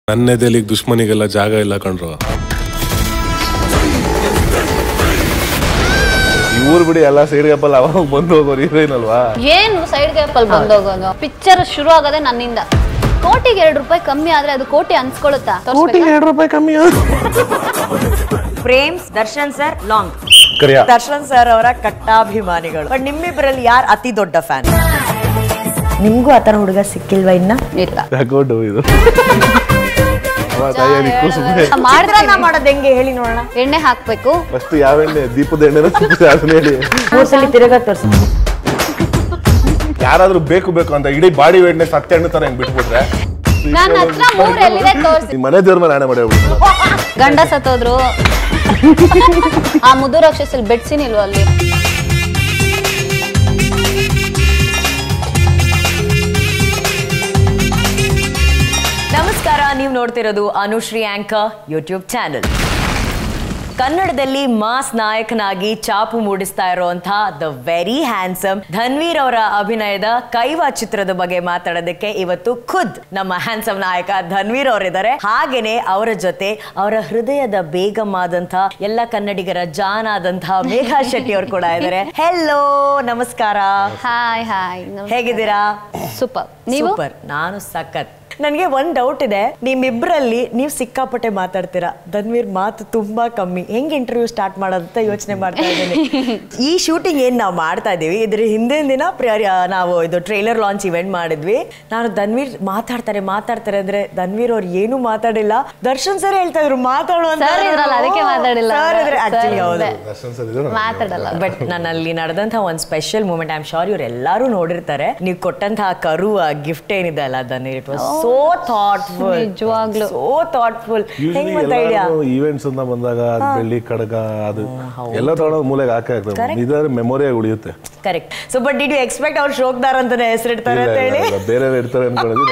ನನ್ನೆದೆಲಿಗೆ ದುಶ್ಮನಿಗೆಲ್ಲ ಜಾಗ ಇಲ್ಲ ಕಣ್ರು. ಇವ್ರು ಬಿಡಿ ಎಲ್ಲ ಸೈಡ್ ಗ್ಯಾಪಲ್ಲಿ ಅವಾಗ ಬಂದು ಹೋಗೋರು ಹೀರೋಯಿನ್ ಅಲ್ವಾ? ಏನು ಸೈಡ್ ಗ್ಯಾಪಲ್ಲಿ ಬಂದು ಹೋಗೋದು? ಪಿಕ್ಚರ್ ಶುರು ಆಗೋದೇ ನನ್ನಿಂದ. ಕೋಟಿಗೆ 2 ರೂಪಾಯಿ ಕಮ್ಮಿ ಆದ್ರೆ ಅದು ಕೋಟಿ ಅನ್ಸ್ಕೊಳುತ್ತಾ? ಕೋಟಿಗೆ 2 ರೂಪಾಯಿ ಕಮ್ಮಿ. Prem's Darshan sir long. Darshan sir ಅವರ ಕಟ್ಟಾಭಿಮಾನಿಗಳು. ಬಟ್ ನಿಮ್ಮಿಬ್ಬರಲ್ಲಿ ಯಾರು ಅತಿ ದೊಡ್ಡ ಫ್ಯಾನ್? ನಿಮ್ಗೂ ಆತರ ಹುಡುಗ ಸಿಕ್ಕಿಲ್ವಾ ಇನ್ನ? ಇಲ್ಲ. ಯಾಕೋಡು ಇದು ಮಾಡೋದು ಹೆಂಗೆ ಹೇಳಿ ನೋಡೋಣ. ಎಣ್ಣೆ ಹಾಕ್ಬೇಕು. ಫಸ್ಟ್ ಯಾವ ಎಣ್ಣೆ? ದೀಪದ ಎಣ್ಣೆ ಅದನ್ನ ಹೇಳಿ. 3 ಸಲ ತಿರುಗಾ ತೋರಿಸಿ. ಯಾರಾದ್ರೂ ಬೇಕು ಬೇಕು ಅಂತ ಇಡೀ ಬಾಡಿ ವೇಟ್ನೆ ಸತ್ತೆ ಎಣ್ಣೆ ತರ ಹೆಂಗ್ ಬಿಟ್ಬಿಟ್ರೆ ನನ್ನ ಹತ್ರ 3 ಎಲ್ಲಿದೆ ತೋರಿಸಿ. ಮನೆ ದೇವ್ರ ಮೇಲೆ ಆಣೆ ಮಾಡ್ಬಿಟ್ಟು ಗಂಡ ಸತ್ತೋದ್ರು. ಆ ಮುದ್ದು ರಾಕ್ಷಸಲ್ಲಿ ಬೆಡ್ಸಿನಿಲ್ವ ಅಲ್ಲಿ? ನಮಸ್ಕಾರ, ನೀವು ನೋಡ್ತಿರೋದು ಅನುಶ್ರೀ ಆಂಕರ್ ಯೂಟ್ಯೂಬ್ ಚಾನೆಲ್. ಕನ್ನಡದಲ್ಲಿ ಮಾಸ್ ನಾಯಕನಾಗಿ ಚಾಪು ಮೂಡಿಸ್ತಾ ಇರುವಂತಹ ದ ವೆರಿ ಹ್ಯಾಂಡ್ಸಮ್ ಧನ್ವೀರ್ ಅವರ ಅಭಿನಯದ ಕೈವಾ ಚಿತ್ರದ ಬಗ್ಗೆ ಮಾತಾಡೋದಕ್ಕೆ ಇವತ್ತು ಖುದ್ ನಮ್ಮ ಹ್ಯಾಂಡ್ಸಮ್ ನಾಯಕ ಧನ್ವೀರ್ ಅವರಿದ್ದಾರೆ. ಹಾಗೇನೆ ಅವರ ಜೊತೆ ಅವರ ಹೃದಯದ ಬೇಗಮ್ ಆದಂತಹ ಎಲ್ಲ ಕನ್ನಡಿಗರ ಜಾನ್ ಆದಂತಹ ಮೇಘಾ ಶೆಟ್ಟಿ ಅವರು ಕೂಡ ಇದ್ದಾರೆ. ಹೆಲೋ, ನಮಸ್ಕಾರ. Hi hi. ಹೇಗಿದ್ದೀರಾ? ಸೂಪರ್. ನೀವು? ಸೂಪರ್. ನಾನು ಸಖತ್. ನನಗೆ ಒಂದು ಡೌಟ್ ಇದೆ, ನಿಮ್ಮಿಬ್ಬರಲ್ಲಿ ನೀವು ಸಿಕ್ಕಾಪಟ್ಟೆ ಮಾತಾಡ್ತೀರಾ, ಧನ್ವೀರ್ ಮಾತು ತುಂಬಾ ಕಮ್ಮಿ. ಹೆಂಗ್ ಇಂಟರ್ವ್ಯೂ ಸ್ಟಾರ್ಟ್ ಮಾಡೋದಂತ ಯೋಚನೆ ಮಾಡ್ತಾ ಇದ್ದೀನಿ. ಈ ಶೂಟಿಂಗ್ ಏನ್ ನಾವು ಮಾಡ್ತಾ ಇದೀವಿ, ಇದ್ರ ಹಿಂದಿನ ದಿನ ನಾವು ಇದು ಟ್ರೈಲರ್ ಲಾಂಚ್ ಇವೆಂಟ್ ಮಾಡಿದ್ವಿ. ನಾನು ಧನ್ವೀರ್ ಮಾತಾಡ್ತಾರೆ ಅಂದ್ರೆ ಧನ್ವೀರ್ ಅವ್ರು ಏನು ಮಾತಾಡಿಲ್ಲ. ದರ್ಶನ್ ಸರ್ ಹೇಳ್ತಾ ಇದ್ರು ಮಾತಾಡೋ ಅಂತ. ಅದಕ್ಕೆ ಮಾತಾಡಿಲ್ಲ. ಬಟ್ ನಾನು ಅಲ್ಲಿ ನಡೆದಂತಹ ಒಂದು special moment, I am sure ಇವ್ರು ಎಲ್ಲರೂ ನೋಡಿರ್ತಾರೆ. ನೀವು ಕೊಟ್ಟಂತಹ ಕರು ಗಿಫ್ಟ್ ಏನಿದೆ ಅಲ್ಲ Dhanveer, it was so thoughtful. ನಿಜವಾಗ್ಲೂ ಸೋ ಥಾಟ್ಫುಲ್. ಹೆಂಗ್ ಬಂತ ಐಡಿಯಾ? ಈವೆಂಟ್ಸ್ ಅಂತ ಬಂದಾಗ ಬೆಳ್ಳಿ ಕಡಗ ಅದು ಎಲ್ಲ ತಗೊಂಡು ಮೂಲೆಗೆ ಹಾಕಾಗ್ತದೆ, ಇದಾದ್ರೆ ಮೆಮೊರಿಯಾಗಿ ಉಳಿಯುತ್ತೆ. Correct. So but did you expect ಅವ್ರು ಶೋಕ್ದಾರ್ ಅಂತಾನೆ ಹೆಸರಿಡ್ತಾರೆ ಅಂತ ಹೇಳಿ? ಬೇರೆ ಇರ್ತಾರೆ ಅನ್ಕೊಳ್ಳೋದು.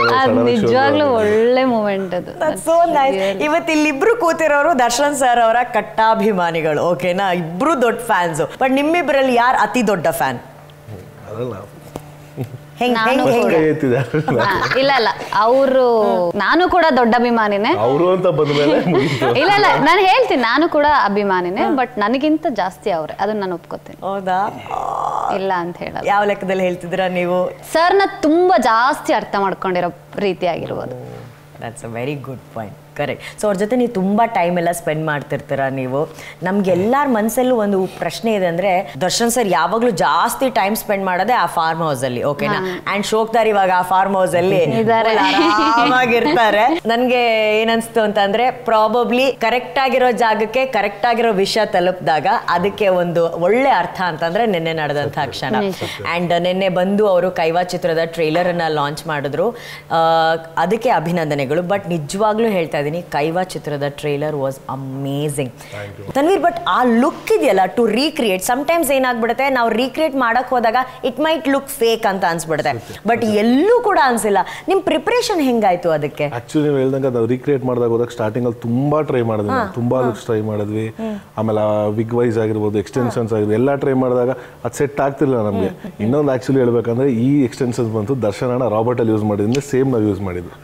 ನಿಜವಾಗ್ಲೂ ಒಳ್ಳೆ ಮೂಮೆಂಟ್ ಅದು. So nice. ಇವತ್ತು ಇಲ್ಲಿಬ್ರು ಕೂತಿರೋರು ದರ್ಶನ್ ಸರ್ ಅವರ ಕಟ್ಟಾಭಿಮಾನಿಗಳು, ಓಕೆನಾ? ಇಬ್ರು ದೊಡ್ಡ ಫ್ಯಾನ್ಸ್. ಬಟ್ ನಿಮ್ಮಿಬ್ಬರಲ್ಲಿ ಯಾರು ಅತಿ ದೊಡ್ಡ ಫ್ಯಾನ್? ಇಲ್ಲ ಅವರು, ನಾನು ಕೂಡ ದೊಡ್ಡ ಅಭಿಮಾನಿನೇ. ಅವರು ಅಂತ ಬಂದ್ಮೇಲೆ ಇಲ್ಲ ನಾನು ಹೇಳ್ತೀನಿ, ನಾನು ಕೂಡ ಅಭಿಮಾನಿನೇ. ಬಟ್ ನನಗಿಂತ ಜಾಸ್ತಿ ಅವ್ರೆ, ಅದನ್ನ ನಾನು ಒಪ್ಕೋತೀನಿ. ಹೌದಾ? ಇಲ್ಲ ಅಂತ ಹೇಳಲ್ಲ. ಯಾವ ಲೆಕ್ಕದಲ್ಲಿ ಹೇಳ್ತಿದ್ದೀರಾ ನೀವು? ಸರ್ನ ತುಂಬಾ ಜಾಸ್ತಿ ಅರ್ಥ ಮಾಡ್ಕೊಂಡಿರೋ ರೀತಿಯಾಗಿರ್ಬೋದು. That's a very good point. Correct. So ಅವ್ರ ಜೊತೆ ನೀವು ತುಂಬ ಟೈಮ್ ಎಲ್ಲ ಸ್ಪೆಂಡ್ ಮಾಡ್ತಿರ್ತೀರ ನೀವು. ನಮ್ಗೆ ಎಲ್ಲರ ಮನಸ್ಸಲ್ಲೂ ಒಂದು ಪ್ರಶ್ನೆ ಇದೆ, ಅಂದರೆ ದರ್ಶನ್ ಸರ್ ಯಾವಾಗಲೂ ಜಾಸ್ತಿ ಟೈಮ್ ಸ್ಪೆಂಡ್ ಮಾಡೋದೇ ಆ ಫಾರ್ಮ್ ಹೌಸಲ್ಲಿ, ಓಕೆನಾ? ಆ್ಯಂಡ್ ಶೋಕ್ದಾರ್ ಇವಾಗ ಆ ಫಾರ್ಮ್ ಹೌಸಲ್ಲಿ ಆರಾಮಾಗಿರ್ತಾರೆ. ನನಗೆ ಏನನ್ಸ್ತು ಅಂತಂದರೆ, ಪ್ರಾಬಬ್ಲಿ ಕರೆಕ್ಟ್ ಆಗಿರೋ ಜಾಗಕ್ಕೆ ಕರೆಕ್ಟ್ ಆಗಿರೋ ವಿಷಯ ತಲುಪಿದಾಗ ಅದಕ್ಕೆ ಒಂದು ಒಳ್ಳೆ ಅರ್ಥ ಅಂತಂದರೆ ನಿನ್ನೆ ನಡೆದಂಥ ಕ್ಷಣ. ಆ್ಯಂಡ್ ನಿನ್ನೆ ಬಂದು ಅವರು ಕೈವಾ ಚಿತ್ರದ ಟ್ರೈಲರನ್ನು ಲಾಂಚ್ ಮಾಡಿದ್ರು, ಅದಕ್ಕೆ ಅಭಿನಂದನೆಗಳು. ಬಟ್ ನಿಜವಾಗ್ಲೂ ಹೇಳ್ತಾ ಕೈವಾ ಚಿತ್ರದ trailer was amazing Dhanveer. But ಆ ಲುಕ್ ಇದೆಯಲ್ಲ, ಟು ರೀಕ್ರಿಯೇಟ್, ಸಮ್ಟೈಮ್ಸ್ ಏನಾಗ್ಬಿಡುತ್ತೆ, ನಾವು ರೀಕ್ರಿಯೇಟ್ ಮಾಡಕ್ ಹೋದಾಗ ಇಟ್ ಮೈಟ್ ಲುಕ್ ಫೇಕ್ ಅಂತ ಅನ್ಸ್ಬಿಡುತ್ತೆ. ಬಟ್ ಎಲ್ಲೂ ಕೂಡ ಅನ್ಸಿಲ್ಲ. ನಿಮ್ ಪ್ರಿಪರೇಷನ್ ಹೆಂಗಾಯ್ತು ಅದಕ್ಕೆ? ಆಕ್ಚುಲಿ ನೀವು ಹೇಳ್ದಂಗೆ ಅದು ರೀಕ್ರಿಯೇಟ್ ಮಾಡಿದಾಗ ಹೋದಾಗ ಸ್ಟಾರ್ಟಿಂಗ್ ಅಲ್ಲಿ ತುಂಬಾ ಟ್ರೈ ಮಾಡಿದ್ವಿ, ತುಂಬಾ ಲುಕ್ಸ್ ಟ್ರೈ ಮಾಡಿದ್ವಿ. ಆಮೇಲೆ ವಿಗ್ ವೈಸ್ ಆಗಿರ್ಬೋದು, ಎಕ್ಸ್ಟೆನ್ಷನ್ಸ್ ಆಗಿರ್ಬೋದು, ಎಲ್ಲ ಟ್ರೈ ಮಾಡಿದಾಗ ಅದು ಸೆಟ್ ಆಗ್ತಿಲ್ಲ ನಮಗೆ. ಇನ್ನೊಂದು ಆಕ್ಚುಲಿ ಹೇಳ್ಬೇಕಂದ್ರೆ, ಈ ಎಕ್ಸ್ಟೆನ್ಷನ್ಸ್ ಬಂತು ದರ್ಶನ್ ಅಣ್ಣ ರಾಬರ್ಟ್ ಅಲ್ಲಿ ಯೂಸ್ ಮಾಡಿದ್ರೆ ಸೇಮ್ ನಾವು ಯೂಸ್ ಮಾಡಿದ್ವಿ.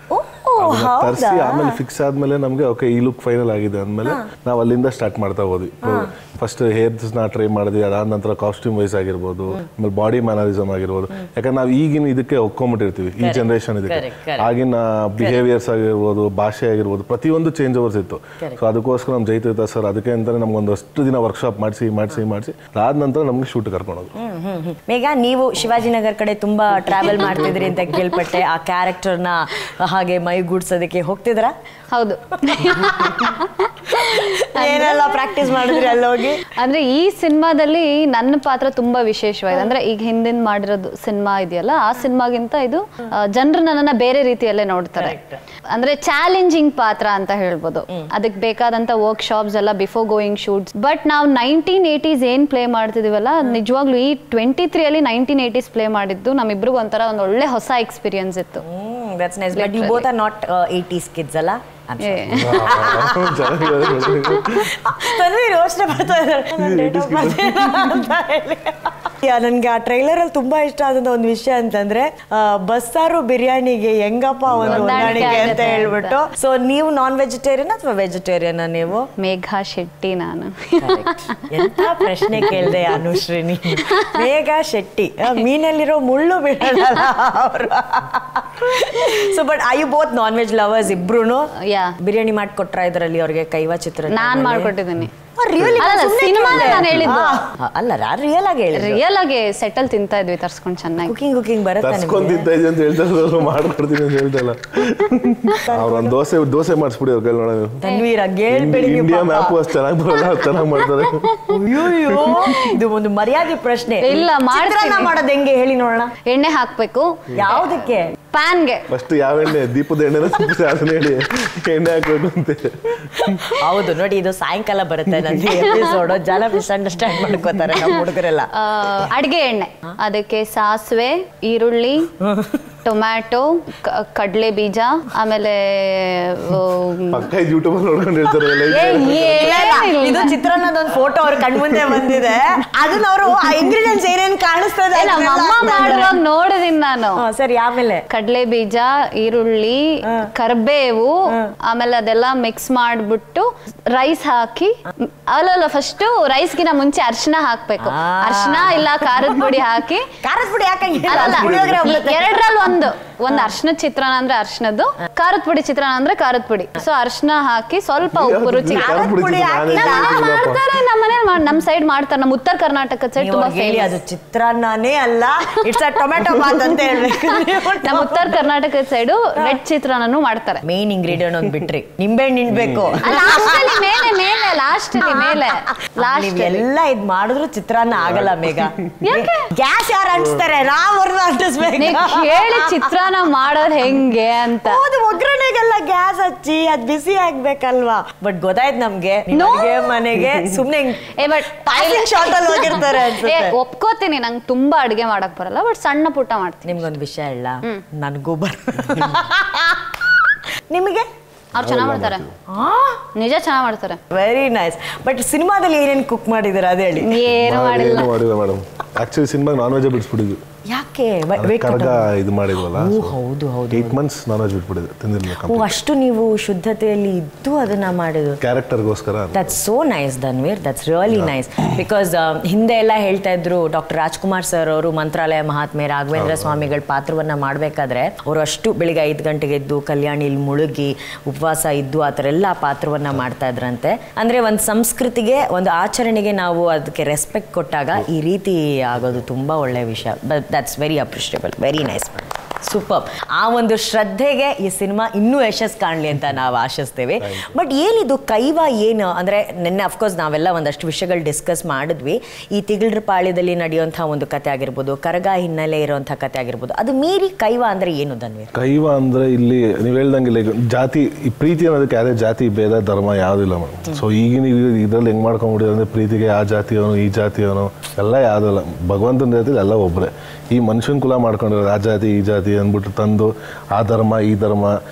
ತರಿಸಿ ಆಮೇಲೆ ಫಿಕ್ಸ್ ಆದ್ಮೇಲೆ ನಮ್ಗೆ ಓಕೆ ಈ ಲುಕ್ ಫೈನಲ್ ಆಗಿದೆ ಅಂದ್ಮೇಲೆ ನಾವು ಅಲ್ಲಿಂದ ಸ್ಟಾರ್ಟ್ ಮಾಡ್ತಾ ಹೋದ್ವಿ. ಫಸ್ಟ್ ಹೇರ್ಸ್ ನ ಟ್ರೈ ಮಾಡಿದ್ವಿ, ಅದಾದ ನಂತರ ಕಾಸ್ಟ್ಯೂಮ್ ವೈಸ್ ಆಗಿರ್ಬೋದು, ಆಮೇಲೆ ಬಾಡಿ ಮ್ಯಾನರಿಸಮ್ ಆಗಿರ್ಬೋದು. ಯಾಕಂದ್ರೆ ನಾವು ಈಗಿನ ಇದಕ್ಕೆ ಒಪ್ಕೊಂಡ್ಬಿಟ್ಟಿರ್ತೀವಿ, ಈ ಜನರೇಷನ್ ಇದಕ್ಕೆ. ಆಗಿನ ಬಿಹೇವಿಯರ್ಸ್ ಆಗಿರ್ಬೋದು, ಭಾಷೆ ಆಗಿರ್ಬೋದು, ಪ್ರತಿಯೊಂದು ಚೇಂಜ್ ಓವರ್ಸ್ ಇತ್ತು. ಸೊ ಅದಕ್ಕೋಸ್ಕರ ನಮ್ಮ ಜೈತ ಸರ್ ಅದಕ್ಕೆ ಅಂತಾನೆ ನಮ್ಗೆ ಒಂದಷ್ಟು ದಿನ ವರ್ಕ್ಶಾಪ್ ಮಾಡಿಸಿ ಅದಾದ ನಂತರ ನಮ್ಗೆ ಶೂಟ್ ಕರ್ಕೊಂಡೋದು. ಮೇಘ, ನೀವು ಶಿವಾಜಿನಗರ್ ಕಡೆ ತುಂಬಾ ಟ್ರಾವೆಲ್ ಮಾಡ್ತಿದ್ರಿ ಅಂತ ಕೇಳ್ಪಟ್ಟೆ. ಆ ಕ್ಯಾರೆಕ್ಟರ್ನ ಹಾಗೆ ಮೈಗೂಡ್ಸೋದಕ್ಕೆ ಹೋಗ್ತಿದ್ರಾ? ಹೌದು. ಏನೆಲ್ಲ ಪ್ರಾಕ್ಟೀಸ್ ಮಾಡಿದ್ರಿ ಅಲ್ಲಿ ಹೋಗಿ? ಅಂದ್ರೆ ಈ ಸಿನಿಮಾದಲ್ಲಿ ನನ್ನ ಪಾತ್ರ ತುಂಬಾ ವಿಶೇಷವಾಗಿದೆ. ಅಂದ್ರೆ ಈಗ ಹಿಂದಿನ ಮಾಡಿರೋದು ಸಿನಿಮಾ ಇದೆಯಲ್ಲ, ಆ ಸಿನಿಮಾಗಿಂತ ಇದು ಜನರು ನನ್ನನ್ನ ಬೇರೆ ರೀತಿಯಲ್ಲೇ ನೋಡ್ತಾರೆ. ಅಂದ್ರೆ ಚಾಲೆಂಜಿಂಗ್ ಪಾತ್ರ ಅಂತ ಹೇಳ್ಬೋದು. ಅದಕ್ಕೆ ಬೇಕಾದಂತ ವರ್ಕ್ ಶಾಪ್ಸ್ ಎಲ್ಲ ಬಿಫೋರ್ ಗೋಯಿಂಗ್ ಶೂಟ್ಸ್. ಬಟ್ ನಾವು 1980s ಏನ್ ಪ್ಲೇ ಮಾಡ್ತಿದೀವಲ್ಲ, ನಿಜವಾಗ್ಲೂ ಈ 23 ಅಲ್ಲಿ 1980s ಪ್ಲೇ ಮಾಡಿದ್ದು ನಮ್ಮಿಬ್ರಿಗೂ ಒಂಥರ ಒಂದು ಒಳ್ಳೆ ಹೊಸ ಎಕ್ಸ್ಪೀರಿಯನ್ಸ್ ಇತ್ತು. That's nice. But you both are not 80s kids ಅಲ್ಲ? ಯೋಚನೆ ಮಾಡ್ತಾ ಇದ್ದಾರೆ ನನ್ಗೆ ಆ ಟ್ರೈಲರ್ ಅಲ್ಲಿ ತುಂಬಾ ಇಷ್ಟ ಆದಂತ ಒಂದು ವಿಷಯ ಅಂತಂದ್ರೆ ಬಸ್ಸಾರು ಬಿರಿಯಾನಿಗೆ ಹೆಂಗಪ್ಪ ಒಂದು ಹೊಂದಾಣಿಕೆ ಅಂತ ಹೇಳ್ಬಿಟ್ಟು. ಸೊ ನೀವು ನಾನ್ ವೆಜಿಟೇರಿಯನ್ ಅಥವಾ ವೆಜಿಟೇರಿಯನ್ ನೀವು? ಮೇಘಾ ಶೆಟ್ಟಿ ನಾನು. ಎಂತ ಪ್ರಶ್ನೆ ಕೇಳಿದೆ ಅನುಶ್ರೀನಿ. ಮೇಘಾ ಶೆಟ್ಟಿ ಮೀನಲ್ಲಿರೋ ಮುಳ್ಳು ಬಿಡಲ್ಲ ಅವರು. So but I you both non veg lovers ಇಬ್ರು? ಬಿರಿಯಾನಿ ಮಾಡ್ಕೊಟ್ರ ಇದ್ರಲ್ಲಿ ಅವ್ರಿಗೆ ಕೈವಾ ಚಿತ್ರ? ನಾನ್ ಮಾಡ್ಕೊಟ್ಟಿದ್ದೀನಿ. ಅಲ್ಲ ರಿಯಲ್ ಆಗಿ ಹೇಳಿ. ರಿಯಲ್ ಆಗಿ ಸೆಟಲ್ ತಿಂತಾ ಇದ್ವಿ ತರ್ಸ್ಕೊಂಡು ಚೆನ್ನಾಗಿ. ಕುಕಿಂಗ್ ಬರುತ್ತೆ ತಿಂತಾ ಇದ್ವಿ ಅಂತ ಹೇಳ್ತಾರೆ, ಮಾಡ್ಕೊಡ್ತೀನಿ ಅಂತ ಹೇಳ್ತಲ್ಲ. ಅವ್ರೊಂದು ದೋಸೆ ಮಾಡಿಸ್ಬಿಡಿ ಅವ್ರ ಕೈ ನೋಡೋಣ. ತನ್ವೀರ ಇಂಡಿಯಾ ಮ್ಯಾಪ್ ಅಷ್ಟು ಚೆನ್ನಾಗಿ ಬರಲ್ಲ, ಚೆನ್ನಾಗಿ ಮಾಡ್ತಾರೆ. ಇದು ಒಂದು ಮರ್ಯಾದೆ ಪ್ರಶ್ನೆ. ಇಲ್ಲ ಮಾಡೋದು ಹೆಂಗೆ ಹೇಳಿ ನೋಡೋಣ. ಎಣ್ಣೆ ಹಾಕ್ಬೇಕು. ಯಾವ್ದಕ್ಕೆ? ಪ್ಯಾನ್ಗೆ. ಫಸ್ಟ್ ಯಾವ ಎಣ್ಣೆ? ದೀಪದ ಎಣ್ಣೆ ಅದನ್ನ ಹೇಳಿ. ಎಣ್ಣೆ ಹಾಕ್ಬೇಕು ಅಂತೆ. ಹೌದು ನೋಡಿ, ಇದು ಸಾಯಂಕಾಲ ಬರುತ್ತೆ ನಂದು ಎಪಿಸೋಡ್. ಜನ ಮಿಸ್ಅಂಡರ್ಸ್ಟ್ಯಾಂಡ್ ಮಾಡ್ಕೋತಾರೆ ನಮ್ಮ ಹುಡುಗರೆಲ್ಲ. ಅಡಿಗೆ ಎಣ್ಣೆ, ಅದಕ್ಕೆ ಸಾಸಿವೆ, ಈರುಳ್ಳಿ, ಟೊಮ್ಯಾಟೊ, ಕಡಲೆ ಬೀಜ, ಆಮೇಲೆ ಯೂಟ್ಯೂಬ್ ನೋಡ್ಕೊಂಡು ಹೇಳ್ತಾರೆ. ಇದು ಚಿತ್ರಾನ್ನದ ಒಂದು ಫೋಟೋ ಅವ್ರ ಕಣ್ಮುಂದೆ ಬಂದಿದೆ. ಅದನ್ನ ಅವರು ಆ ಇಂಗ್ರೀಡಿಯೆಂಟ್ಸ್ ಏನೇನ್ ಕಾಣಿಸ್ತದೆ ಮಾಡುವಾಗ ನೋಡಿದೀನಿ ನಾನು. ಸರಿ, ಆಮೇಲೆ ಕಡಲೆ ಬೀಜ, ಈರುಳ್ಳಿ, ಕರ್ಬೇವು, ಆಮೇಲೆ ಅದೆಲ್ಲ ಮಿಕ್ಸ್ ಮಾಡ್ಬಿಟ್ಟು ರೈಸ್ ಹಾಕಿ. ಅಲ್ಲ ಫಸ್ಟ್ ರೈಸ್ಗಿನ ಮುಂಚೆ ಅರ್ಶಿನ ಹಾಕ್ಬೇಕು. ಅರ್ಶಿನ ಇಲ್ಲ ಖಾರದ ಪುಡಿ ಹಾಕಿ. ಖಾರದ ಪುಡಿ ಎರಡರಲ್ಲಿ ಒಂದು ಅರ್ಶಿನ ಚಿತ್ರಾನ್ನ ಅಂದ್ರೆ ಅರ್ಶಿನದ್ದು, ಖಾರದ ಪುಡಿ ಚಿತ್ರಾನ್ನ ಅಂದ್ರೆ ಖಾರದ ಪುಡಿ. ಸೊ ಅರ್ಶಿನ ಹಾಕಿ ಸ್ವಲ್ಪ ಉಪ್ಪು ರುಚಿ ಮಾಡ್ತಾರೆ. ನಮ್ ಸೈಡ್ ಮಾಡ್ತಾರೆ. ನಮ್ಮ ಉತ್ತರ ಕರ್ನಾಟಕದ ಸೈಡ್ ತುಂಬಾ ಫೇಮಸ್. ಅದು ಚಿತ್ರಾನ್ನನೇ ಅಲ್ಲ, ಇಟ್ಸ್ ಅ ಟೊಮ್ಯಾಟೊ ಬಾತ್ ಅಂತ ಹೇಳ್ಬೇಕು. ನಮ್ಮ ಉತ್ತರ ಕರ್ನಾಟಕದ ಸೈಡು ರೆಡ್ ಚಿತ್ರಾನ್ನನೂ ಮಾಡ್ತಾರೆ. ಮೇನ್ ಇಂಗ್ರೀಡಿಯಂಟ್ ಒಂದ್ ಬಿಟ್ರಿ ನಿಂಬೆಹಣ್ಣು ನಿಂಡ್ಬೇಕು ಲಾಸ್ಟ್ ಎಲ್ಲ ಇದ್ ಮಾಡಿದ್ರು ಚಿತ್ರಾನ್ನ ಆಗಲ್ಲ. ಮೇಘ ಗ್ಯಾಸ್ ಯಾರು ಅಂಟಿಸ್ತಾರೆ? ನಾವು ಅಂಟಿಸ್ಬೇಕು. ಹೇಳಿ ಚಿತ್ರಾನ್ನ ಮಾಡೋದು ಹೆಂಗೆ ಅಂತ. ಒಗ್ಗರಣೆಗೆಲ್ಲ ಗ್ಯಾಸ್ ಹಚ್ಚಿ ಅದ್ ಬಿಸಿ ಆಗ್ಬೇಕಲ್ವಾ. ಬಟ್ ಗೊತ್ತಾಯ್ತು ನಮ್ಗೆ ಮನೆಗೆ ಸುಮ್ನೆ ಶಾರ್ಟ್ ಅಲ್ಲಿ ಹೋಗಿರ್ತಾರೆ. ಒಪ್ಕೋತೀನಿ, ನಂಗೆ ತುಂಬಾ ಅಡ್ಗೆ ಮಾಡಕ್ ಬರಲ್ಲ, ಬಟ್ ಸಣ್ಣ ಪುಟ್ಟ ಮಾಡ್ತೀನಿ. ನಿಮ್ಗೊಂದು ವಿಷಯ ಹೇಳ, ನನ್ಗೂ ನಿಮಗೆ ಅವ್ರು ಚೆನ್ನಾಗಿ ಮಾಡ್ತಾರೆ, ನಿಜ ಚೆನ್ನಾಗಿ ಮಾಡ್ತಾರೆ. Very nice. ಬಟ್ ಸಿನಿಮಾದಲ್ಲಿ ಏನೇನು ಕುಕ್ ಮಾಡಿದಾರೆ ಅದೇ ಹೇಳಿ. ಏನು ಮಾಡಿಲ್ಲ ಮೇಡಮ್. ಆಕ್ಚುಲಿ ಸಿನಿಮಾಗೆ ನಾನ್ ವೆಜ್ ಬಿಡಿಸ್ಬಿಟ್ಟಿದ್ವಿ. ಯಾಕೆ? ಕರ್ಗ ಇದು ಮಾಡಿದ್ವಲ್ಲ. ಹೌದು 8 months ನಾನ್ ವೆಜ್ ಬಿಟ್ಬಿಟ್ಟಿದ್ವಿ, ತಿಂದಿರ್ಲಿಲ್ಲ. ಅಷ್ಟು ನೀವು ಶುದ್ಧತೆಯಲ್ಲಿ ಇದ್ದು ಅದನ್ನ ಮಾಡಿದ್ರು ಕ್ಯಾರೆಕ್ಟರ್ಗೋಸ್ಕರ. That's so nice Dhanveer, that's really nice. Because ಹಿಂದೆ ಎಲ್ಲ ಹೇಳ್ತಾ ಇದ್ರು ಡಾಕ್ಟರ್ ರಾಜ್ಕುಮಾರ್ ಸರ್ ಅವರು ಮಂತ್ರಾಲಯ ಮಹಾತ್ಮೆ ರಾಘವೇಂದ್ರ ಸ್ವಾಮಿಗಳ ಪಾತ್ರವನ್ನ ಮಾಡಬೇಕಾದ್ರೆ ಅವರು ಅಷ್ಟು ಬೆಳಿಗ್ಗೆ 5 ಗಂಟೆಗೆ ಎದ್ದು ಕಲ್ಯಾಣಿಲಿ ಮುಳುಗಿ ಉಪವಾಸ ಇದ್ದು ಆ ಥರ ಎಲ್ಲ ಪಾತ್ರವನ್ನ ಮಾಡ್ತಾ ಇದ್ರಂತೆ. ಅಂದ್ರೆ ಒಂದು ಸಂಸ್ಕೃತಿಗೆ, ಒಂದು ಆಚರಣೆಗೆ ನಾವು ಅದಕ್ಕೆ ರೆಸ್ಪೆಕ್ಟ್ ಕೊಟ್ಟಾಗ ಈ ರೀತಿ ಆಗೋದು ತುಂಬಾ ಒಳ್ಳೆ ವಿಷಯ. That's very appreciable, very nice. Super. ಆ ಒಂದು ಶ್ರದ್ಧೆಗೆ ಈ ಸಿನಿಮಾ ಇನ್ನೂ ಯಶಸ್ಸು ಕಾಣಲಿ ಅಂತ ನಾವು ಆಶಿಸ್ತೇವೆ. ಬಟ್ ಏನಿದು ಕೈವಾ ಏನು ಅಂದರೆ, ನಿನ್ನೆ ಅಫ್ಕೋರ್ಸ್ ನಾವೆಲ್ಲ ಒಂದಷ್ಟು ವಿಷಯಗಳು ಡಿಸ್ಕಸ್ ಮಾಡಿದ್ವಿ. ಈ ತಿಗಳರ ಪಾಳ್ಯದಲ್ಲಿ ನಡೆಯುವಂಥ ಒಂದು ಕತೆ ಆಗಿರ್ಬೋದು, ಕರಗ ಹಿನ್ನೆಲೆ ಇರುವಂಥ ಕತೆ ಆಗಿರ್ಬೋದು, ಅದು ಮೀರಿ ಕೈವಾ ಅಂದರೆ ಏನು ಧನ್ವೀರ್? ಕೈವಾ ಅಂದರೆ ಇಲ್ಲಿ ನೀವು ಹೇಳ್ದಂಗೆ ಜಾತಿ, ಈ ಪ್ರೀತಿ ಅನ್ನೋದಕ್ಕೆ ಯಾವುದೇ ಜಾತಿ ಭೇದ ಧರ್ಮ ಯಾವುದಿಲ್ಲ ಮೇಡಮ್. ಸೊ ಈಗಿನ ಇದರಲ್ಲಿ ಹೆಂಗೆ ಮಾಡ್ಕೊಂಡ್ಬಿಟ್ಟಿದೆ ಅಂದರೆ, ಪ್ರೀತಿಗೆ ಆ ಜಾತಿಯವನು ಈ ಜಾತಿಯವನು ಎಲ್ಲ ಯಾವುದಿಲ್ಲ. ಭಗವಂತನ ಜಾತಿ ಎಲ್ಲ ಒಬ್ಬರೇ. ಈ ಮನುಷ್ಯನ ಕುಲ ಮಾಡ್ಕೊಂಡಿರೋದು ಆ ಜಾತಿ ಈ ಜಾತಿ ಅಂದ್ಬಿಟ್ಟು ತಂದು ಆ ಧರ್ಮ ಈ ಧರ್ಮ.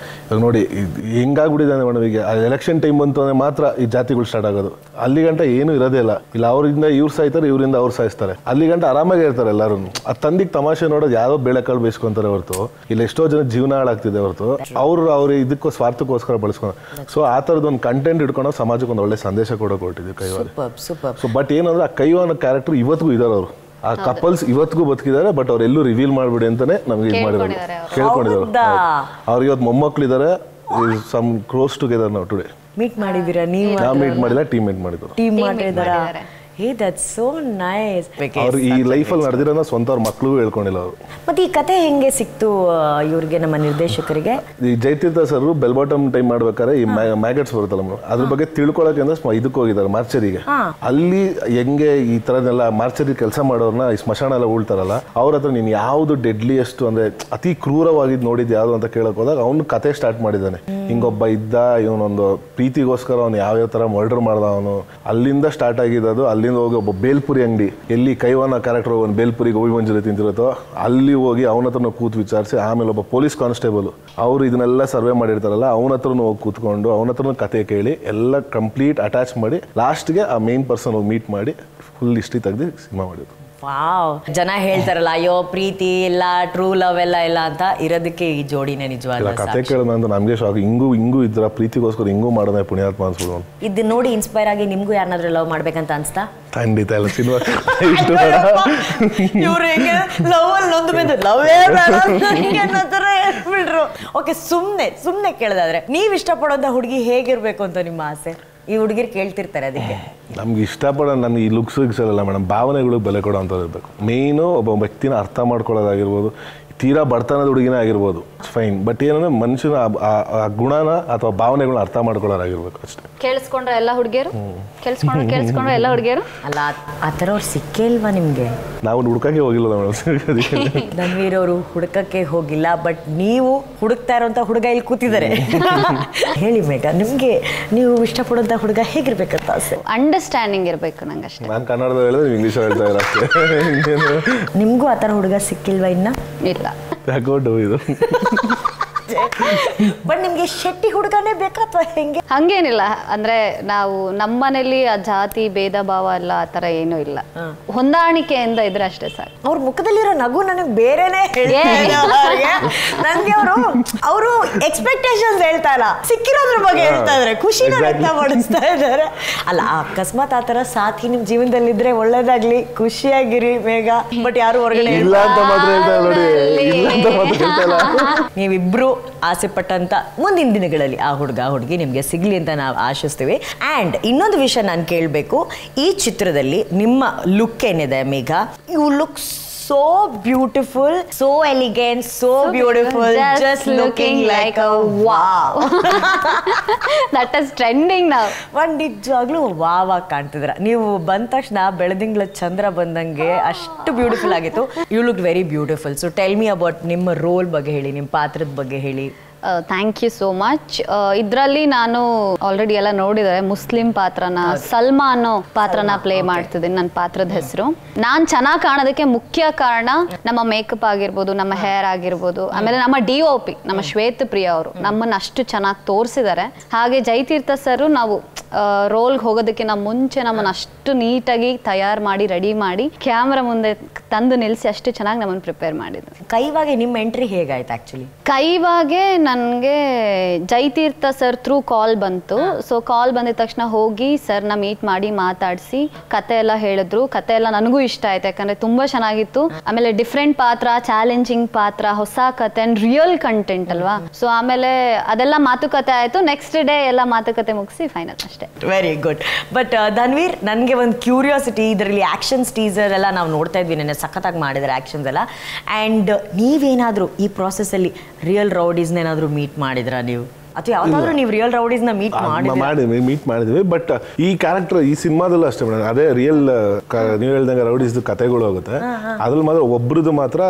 ಇವಾಗ ನೋಡಿ ಹೆಂಗಾಗ್ಬಿಟ್ಟಿದೆ ಅಂದರೆ ಮೇಡಮ್, ಈಗ ಎಲೆಕ್ಷನ್ ಟೈಮ್ ಬಂತು ಅಂದರೆ ಮಾತ್ರ ಈ ಜಾತಿಗಳು ಸ್ಟಾರ್ಟ್ ಆಗೋದು. ಅಲ್ಲಿ ಗಂಟ ಏನೂ ಇರೋದೇ ಇಲ್ಲ. ಇಲ್ಲ ಅವರಿಂದ ಇವ್ರು ಸಾಯ್ತಾರೆ, ಇವರಿಂದ ಅವ್ರು ಸಾಯಿಸ್ತಾರೆ. ಅಲ್ಲಿ ಗಂಟ ಆರಾಮಾಗಿ ಇರ್ತಾರೆ ಎಲ್ಲರೂ. ಆ ತಂದಿಗೆ ತಮಾಷೆ ನೋಡೋದು ಯಾವುದೋ ಬೇಳೆಕಾಳು ಬೇಯಿಸ್ಕೊಂತಾರೆ ಹೊರತು, ಇಲ್ಲಿ ಎಷ್ಟೋ ಜನ ಜೀವನ ಹಾಳಾಗ್ತಿದೆ ಹೊರತು ಅವ್ರು ಇದಕ್ಕೂ ಸ್ವಾರ್ಥಕ್ಕೋಸ್ಕರ ಬಳಸ್ಕೊಂಡು. ಸೊ ಆ ಥರದ್ದು ಒಂದು ಕಂಟೆಂಟ್ ಇಟ್ಕೊಂಡು ಸಮಾಜಕ್ಕೆ ಒಂದು ಒಳ್ಳೆ ಸಂದೇಶ ಕೊಡೋಕೆ ಹೊರಟಿದ್ವಿ ಕೈವಾ. ಸೊ ಬಟ್ ಏನಂದ್ರೆ, ಆ ಕೈವಾ ಅನ್ನೋ ಕ್ಯಾರೆಕ್ಟರ್ ಇವತ್ತಿಗೂ ಇದ್ದಾರೆ. ಅವರು ಆ ಕಪಲ್ಸ್ ಇವತ್ತಿಗೂ ಬದುಕಿದ್ದಾರೆ. ಬಟ್ ಅವ್ರೆಲ್ಲೂ ರಿವೀಲ್ ಮಾಡ್ಬಿಡಿ ಅಂತಾನೆ ನಮ್ಗೆ ಇದು ಮಾಡಿದ್ದಾರೆ, ಕೇಳ್ಕೊಂಡಿದ್ದಾರೆ. ಅವ್ರಿಗೆ ಇವತ್ತು ಮೊಮ್ಮಕ್ಳಿದ್ದಾರೆ. ಸಮ್ ಕ್ಲೋಸ್ ಟುಗೆದರ್ ನಾವು ಟುಡೇ. ಮೀಟ್ ಮಾಡಿದ್ದೀರಾ ನೀವು? ನಾವು ಮೀಟ್ ಮಾಡಿಲ್ಲ, ಟೀಮ್ ಮೀಟ್ ಮಾಡಿದ್ರು. ಟೀಮ್ ಮಾಡಿದಾರಾ? Hey that's so nice. ಅವ್ರು ಈ ಲೈಫಲ್ಲಿ ನಡೆದಿರೋನ ಸ್ವಂತ ಅವ್ರ ಮಕ್ಳಿಗೂ ಹೇಳ್ಕೊಂಡಿಲ್ಲ ಅವರು. ಮತ್ತೆ ಈ ಕತೆ ಹೆಂಗೆ ಸಿಕ್ತು ಇವ್ರಿಗೆ, ನಮ್ಮ ನಿರ್ದೇಶಕರಿಗೆ? ಈ Jayatheertha sir bell bottom time ಮಾಡ್ಬೇಕಾದ್ರೆ ಈ ಮ್ಯಾಗಟ್ಸ್ ಬರುತ್ತಲ್ಲ ಮೇಡಮ್, ಅದ್ರ ಬಗ್ಗೆ ತಿಳ್ಕೊಳಕ್ಕೆ ಅಂದ್ರೆ ಇದಕ್ಕೆ ಹೋಗಿದ್ದಾರೆ, ಮಾರ್ಚರಿಗೆ. ಅಲ್ಲಿ ಹೆಂಗೆ ಈ ತರದೆಲ್ಲ ಮಾರ್ಚರಿ ಕೆಲಸ ಮಾಡೋರ್ನ ಈ ಸ್ಮಶಾನ ಎಲ್ಲ ಉಳ್ತಾರಲ್ಲ, ಅವ್ರ ಹತ್ರ ನೀನು ಯಾವ್ದು ಡೆಡ್ಲಿಯೆಸ್ಟ್ ಅಂದ್ರೆ ಅತಿ ಕ್ರೂರವಾಗಿದ್ದು ನೋಡಿದ್ ಯಾವ್ದು ಅಂತ ಕೇಳಕ್ ಹೋದಾಗ ಅವ್ನು ಕತೆ ಸ್ಟಾರ್ಟ್ ಮಾಡಿದ್ದಾನೆ. ಹಿಂಗೊಬ್ಬ ಇದ್ದ, ಇವನೊಂದು ಪ್ರೀತಿಗೋಸ್ಕರ ಅವ್ನು ಯಾವ್ಯಾವ ತರ ಮರ್ಡರ್ ಮಾಡ್ದ ಅವನು. ಅಲ್ಲಿಂದ ಸ್ಟಾರ್ಟ್ ಆಗಿದ್ದು. ಅಲ್ಲಿಂದ ಹೋಗಿ ಒಬ್ಬ ಬೇಲ್ಪುರಿ ಅಂಗಡಿ, ಎಲ್ಲಿ ಕೈವಾನ ಕ್ಯಾರೆಕ್ಟರ್ ಒಂದು ಬೇಲ್ಪುರಿ ಗೋಬಿ ಮಂಚೂರಿ ತಿಂತಿರುತ್ತೋ ಅಲ್ಲಿ ಹೋಗಿ ಅವನ ಹತ್ರ ಕೂತು ವಿಚಾರಿಸಿ, ಆಮೇಲೆ ಒಬ್ಬ ಪೊಲೀಸ್ ಕಾನ್ಸ್ಟೇಬಲ್ ಅವರು ಇದನ್ನೆಲ್ಲ ಸರ್ವೆ ಮಾಡಿರ್ತಾರಲ್ಲ ಅವನ ಹತ್ರನೂ ಹೋಗಿ ಕೂತ್ಕೊಂಡು ಅವನ ಹತ್ರನೂ ಕತೆ ಕೇಳಿ ಎಲ್ಲ ಕಂಪ್ಲೀಟ್ ಅಟ್ಯಾಚ್ ಮಾಡಿ ಲಾಸ್ಟ್ಗೆ ಆ ಮೇನ್ ಪರ್ಸನ್ ಹೋಗಿ ಮೀಟ್ ಮಾಡಿ ಫುಲ್ ಹಿಸ್ಟ್ರಿ ತೆಗೆದು ಸಿನಿಮಾ ಮಾಡಿದ್ರು. ವಾವ್, ಜನ ಹೇಳ್ತಾರಲ್ಲ ಅಯ್ಯೋ ಪ್ರೀತಿ ಇಲ್ಲ, ಟ್ರೂ ಲವ್ ಎಲ್ಲ ಇಲ್ಲ ಅಂತ, ಇರೋದಕ್ಕೆ ಈ ಜೋಡಿನೇ ನಿಜವಾದ ಕತೆ ಕೇಳೋದಂತ ನಮ್ಗೆ ಶಾಕ್. ಹಿಂಗೂ ಇದ್ರ ಪ್ರೀತಿಗೋಸ್ಕರ ಹಿಂಗೂ ಮಾಡೋದೇ ಪುಣ್ಯಾತ್ಮ ಅನ್ಸ್ಬೋದು. ಇದು ನೋಡಿ ಇನ್ಸ್ಪೈರ್ ಆಗಿ ನಿಮ್ಗೂ ಯಾರನ್ನಾದ್ರೂ ಲವ್ ಮಾಡ್ಬೇಕಂತ ಅನ್ಸ್ತಾ? ಖಂಡಿತ ಇಲ್ಲ. ಸಿನಿಮಾ ಇವ್ರು ಹೆಂಗೆ ಲವ್ ಅಲ್ಲಿ ನೊಂದು ಬೆಂದು ಲವ್ವೇ ಹೇಳ್ಬಿಟ್ರು. ಓಕೆ, ಸುಮ್ನೆ ಕೇಳೋದಾದ್ರೆ ನೀವ್ ಇಷ್ಟಪಡೋಂಥ ಹುಡುಗಿ ಹೇಗಿರ್ಬೇಕು ಅಂತ ನಿಮ್ಮ ಆಸೆ? ಈ ಹುಡುಗಿರು ಕೇಳ್ತಿರ್ತಾರೆ ಅದಕ್ಕೆ. ನಮ್ಗೆ ಇಷ್ಟಪಡೋ ನಮ್ಗೆ ಈ ಲುಕ್ಸ್ ಅಲ್ಲ ಮೇಡಮ್, ಭಾವನೆಗಳಿಗೆ ಬೆಲೆ ಕೊಡೋ ಅಂಥದ್ದು ಇರಬೇಕು. ಮೇಯ್ನು ಒಬ್ಬ ವ್ಯಕ್ತಿನ ಅರ್ಥ ಮಾಡ್ಕೊಳ್ಳೋದಾಗಿರ್ಬೋದು, ತೀರಾ ಬಡತನದ ಹುಡುಗಿನೇ ಆಗಿರ್ಬೋದು, ಫೈನ್. ಬಟ್ ಏನಂದ್ರೆ ಮನುಷ್ಯನ ಆ ಗುಣನ ಅಥವಾ ಭಾವನೆಗಳನ್ನ ಅರ್ಥ ಮಾಡ್ಕೊಳ್ಳೋರಾಗಿರ್ಬೇಕು ಅಷ್ಟೇ. ಕೇಳಿಸ್ಕೊಂಡ್ರೆ ಎಲ್ಲ ಹುಡುಗಿಯರು ಕೇಳಿಸ್ಕೊಂಡ್ರೆ ಎಲ್ಲ ಹುಡುಗಿಯರು ಅಲ್ಲ, ಆ ಥರ ಅವ್ರು ಸಿಕ್ಕೇ ಇಲ್ವಾ ನಿಮ್ಗೆ? ನಾವು ಹುಡ್ಕಕ್ಕೆ ಹೋಗಿಲ್ಲ ಮೇಡಮ್. ಧನ್ವೀರ್ ಅವರು ಹುಡುಕಕ್ಕೆ ಹೋಗಿಲ್ಲ, ಬಟ್ ನೀವು ಹುಡುಕ್ತಾ ಇರೋಂಥ ಹುಡುಗ ಇಲ್ಲಿ ಕೂತಿದ್ದಾರೆ. ಹೇಳಿ ಮೇಘ, ನಿಮ್ಗೆ ನೀವು ಇಷ್ಟಪಡೋಂಥ ಹುಡುಗ ಹೇಗಿರ್ಬೇಕಂತ ಆಸೆ? ಅಂಡರ್ಸ್ಟ್ಯಾಂಡಿಂಗ್ ಇರ್ಬೇಕು ನಂಗೆ ಅಷ್ಟೇ. ನಾನು ಕನ್ನಡದಲ್ಲಿ ಹೇಳಿದ್ರೆ ನೀವು ಇಂಗ್ಲೀಷ್ ಹೇಳ್ತಾ ಇರೋ ಅಷ್ಟೇ. ನಿಮ್ಗೂ ಆ ಥರ ಹುಡುಗ ಸಿಕ್ಕಿಲ್ವಾ ಇನ್ನ? ಇಲ್ಲ. ಯಾಕೋಡು ಇದು. ಬಟ್ ನಿಮ್ಗೆ ಶೆಟ್ಟಿ ಹುಡುಗನೇ ಬೇಕಾ ಅಥವಾ ಹೆಂಗೆ? ಹಂಗೇನಿಲ್ಲ, ಅಂದ್ರೆ ನಾವು ನಮ್ಮನೇಲಿ ಆ ಜಾತಿ ಭೇದ ಭಾವ ಎಲ್ಲ ಆ ತರ ಏನೂ ಇಲ್ಲ, ಹೊಂದಾಣಿಕೆಯಿಂದ ಇದ್ರೆ ಅಷ್ಟೇ ಸಾಕು. ಅವ್ರ ಮುಖದಲ್ಲಿರೋ ನಗು ನನಗೆ ಬೇರೆನೆ ನನ್ಗೆ ಅವರು ಎಕ್ಸ್ಪೆಕ್ಟೇಷನ್ಸ್ ಹೇಳ್ತಾ ಇಲ್ಲ, ಸಿಕ್ಕಿರೋದ್ರ ಬಗ್ಗೆ ಹೇಳ್ತಾ ಇದಾರೆ, ಖುಷಿನ ವ್ಯಕ್ತಪಡಿಸ್ತಾ ಇದಾರೆ. ಅಲ್ಲ, ಅಕಸ್ಮಾತ್ ಆ ತರ ಸಾಥಿ ನಿಮ್ ಜೀವನದಲ್ಲಿದ್ರೆ ಒಳ್ಳೇದಾಗ್ಲಿ, ಖುಷಿಯಾಗಿರಿ ಮೇಘ. ಬಟ್ ಯಾರು ಹೊರಗಡೆ ಇಲ್ಲ ಅಂತ ಮಾತ್ರ ಹೇಳ್ತಾ ನೋಡಿ, ಇಲ್ಲ ಅಂತ ಮಾತ್ರ ಹೇಳ್ತಾ ಇಲ್ಲ. ನೀವಿಬ್ರು ಆಸೆ ಪಟ್ಟಂತ ಮುಂದಿನ ದಿನಗಳಲ್ಲಿ ಆ ಹುಡುಗಿ ನಿಮ್ಗೆ ಸಿಗ್ಲಿ ಅಂತ ನಾವು ಆಶಿಸ್ತೀವಿ. ಆ್ಯಂಡ್ ಇನ್ನೊಂದು ವಿಷಯ ನಾನು ಕೇಳಬೇಕು, ಈ ಚಿತ್ರದಲ್ಲಿ ನಿಮ್ಮ ಲುಕ್ ಏನಿದೆ Megha, you look so beautiful, so elegant, so beautiful, just looking like a wow. That is trending now. ಒಂದು ನಿಜವಾಗ್ಲೂ ವಾವ್ ಆಗಿ ಕಾಣ್ತಿದ್ರ. ನೀವು ಬಂದ ತಕ್ಷಣ ಬೆಳದಿಂಗ್ಳ ಚಂದ್ರ ಬಂದಂಗೆ ಅಷ್ಟು ಬ್ಯೂಟಿಫುಲ್ ಆಗಿತ್ತು. You look very beautiful. So tell me about ನಿಮ್ಮ ರೋಲ್ ಬಗ್ಗೆ ಹೇಳಿ, ನಿಮ್ಮ ಪಾತ್ರದ ಬಗ್ಗೆ ಹೇಳಿ. Thank you so much. ಇದರಲ್ಲಿ ನಾನು ಆಲ್ರೆಡಿ ಎಲ್ಲ ನೋಡಿದರೆ ಮುಸ್ಲಿಂ ಪಾತ್ರನ, ಸಲ್ಮಾ ಅನ್ನೋ ಪಾತ್ರನ ಪ್ಲೇ ಮಾಡ್ತಿದ್ದೀನಿ. ನನ್ನ ಪಾತ್ರದ ಹೆಸರು. ನಾನು ಚೆನ್ನಾಗಿ ಕಾಣೋದಕ್ಕೆ ಮುಖ್ಯ ಕಾರಣ ನಮ್ಮ ಮೇಕಪ್ ಆಗಿರ್ಬೋದು, ನಮ್ಮ ಹೇರ್ ಆಗಿರ್ಬೋದು, ಆಮೇಲೆ ನಮ್ಮ DOP ನಮ್ಮ ಶ್ವೇತ ಪ್ರಿಯ ಅವರು ನಮ್ಮನ್ನು ಅಷ್ಟು ಚೆನ್ನಾಗಿ ತೋರಿಸಿದ್ದಾರೆ. ಹಾಗೆ ಜಯತೀರ್ಥ ಸರ್ ನಾವು ರೋಲ್ಗೆ ಹೋಗೋದಕ್ಕಿಂತ ಮುಂಚೆ ನಮ್ಮನ್ನು ಅಷ್ಟು ನೀಟಾಗಿ ತಯಾರು ಮಾಡಿ ರೆಡಿ ಮಾಡಿ ಕ್ಯಾಮ್ರಾ ಮುಂದೆ ತಂದು ನಿಲ್ಲಿಸಿ ಅಷ್ಟು ಚೆನ್ನಾಗಿ ನಮ್ಮನ್ನು ಪ್ರಿಪೇರ್ ಮಾಡಿದ್ರು. ಕೈವಾಗೆ ನಿಮ್ಮ ಎಂಟ್ರಿ ಹೇಗಾಯ್ತು? ಆ್ಯಕ್ಚುಲಿ ಕೈವಾಗೆ ನನಗೆ ಜಯತೀರ್ಥ ಸರ್ ಥ್ರೂ ಕಾಲ್ ಬಂತು. ಸೊ ಕಾಲ್ ಬಂದಿದ ತಕ್ಷಣ ಹೋಗಿ ಸರ್ನ ಮೀಟ್ ಮಾಡಿ ಮಾತಾಡಿಸಿ ಕತೆ ಎಲ್ಲ ಹೇಳಿದ್ರು. ಕತೆ ಎಲ್ಲ ನನಗೂ ಇಷ್ಟ ಆಯ್ತು, ಯಾಕಂದ್ರೆ ತುಂಬಾ ಚೆನ್ನಾಗಿತ್ತು. ಆಮೇಲೆ ಡಿಫ್ರೆಂಟ್ ಪಾತ್ರ, ಚಾಲೆಂಜಿಂಗ್ ಪಾತ್ರ, ಹೊಸ ಕತೆ ಅಂಡ್ ರಿಯಲ್ ಕಂಟೆಂಟ್ ಅಲ್ವಾ. ಸೊ ಆಮೇಲೆ ಅದೆಲ್ಲ ಮಾತುಕತೆ ಆಯ್ತು. ನೆಕ್ಸ್ಟ್ ಡೇ ಎಲ್ಲ ಮಾತುಕತೆ ಮುಗಿಸಿ ಫೈನಲ್ ಅಷ್ಟೇ. Very good. ಬಟ್ ಧನ್ವೀರ್, ನನಗೆ ಒಂದು ಕ್ಯೂರಿಯಾಸಿಟಿ, ಇದರಲ್ಲಿ ಆ್ಯಕ್ಷನ್ಸ್ ಟೀಸರ್ ಎಲ್ಲ ನಾವು ನೋಡ್ತಾ ಇದ್ವಿ, ನೆನ್ನೆ ಸಖತ್ತಾಗಿ ಮಾಡಿದ್ದಾರೆ ಆ್ಯಕ್ಷನ್ಸ್ ಎಲ್ಲ. ಆ್ಯಂಡ್ ನೀವೇನಾದರೂ ಈ ಪ್ರಾಸೆಸ್ಸಲ್ಲಿ ರಿಯಲ್ ರೌಡೀಸ್ನೇನಾದರೂ ಮೀಟ್ ಮಾಡಿದ್ರಾ ನೀವು, ಅಥವಾ ಯಾವ್ದಾದ್ರು ನೀವು ರಿಯಲ್ ರೌಡೀಸ್ನ ಮೀಟ್ ಮಾಡಿದ್ವಿ? ಬಟ್ ಈ ಕ್ಯಾರೆಕ್ಟರ್ ಈ ಸಿನಿಮಾದಲ್ಲೂ ಅಷ್ಟೇ ಮೇಡಮ್, ಅದೇ ರಿಯಲ್ ನೀವು ಹೇಳ್ದಂಗೆ ರೌಡೀಸ್ ಕತೆಗಳು ಹೋಗುತ್ತೆ. ಅದ್ರಲ್ಲಿ ಮಾತ್ರ ಒಬ್ರದ್ದು ಮಾತ್ರ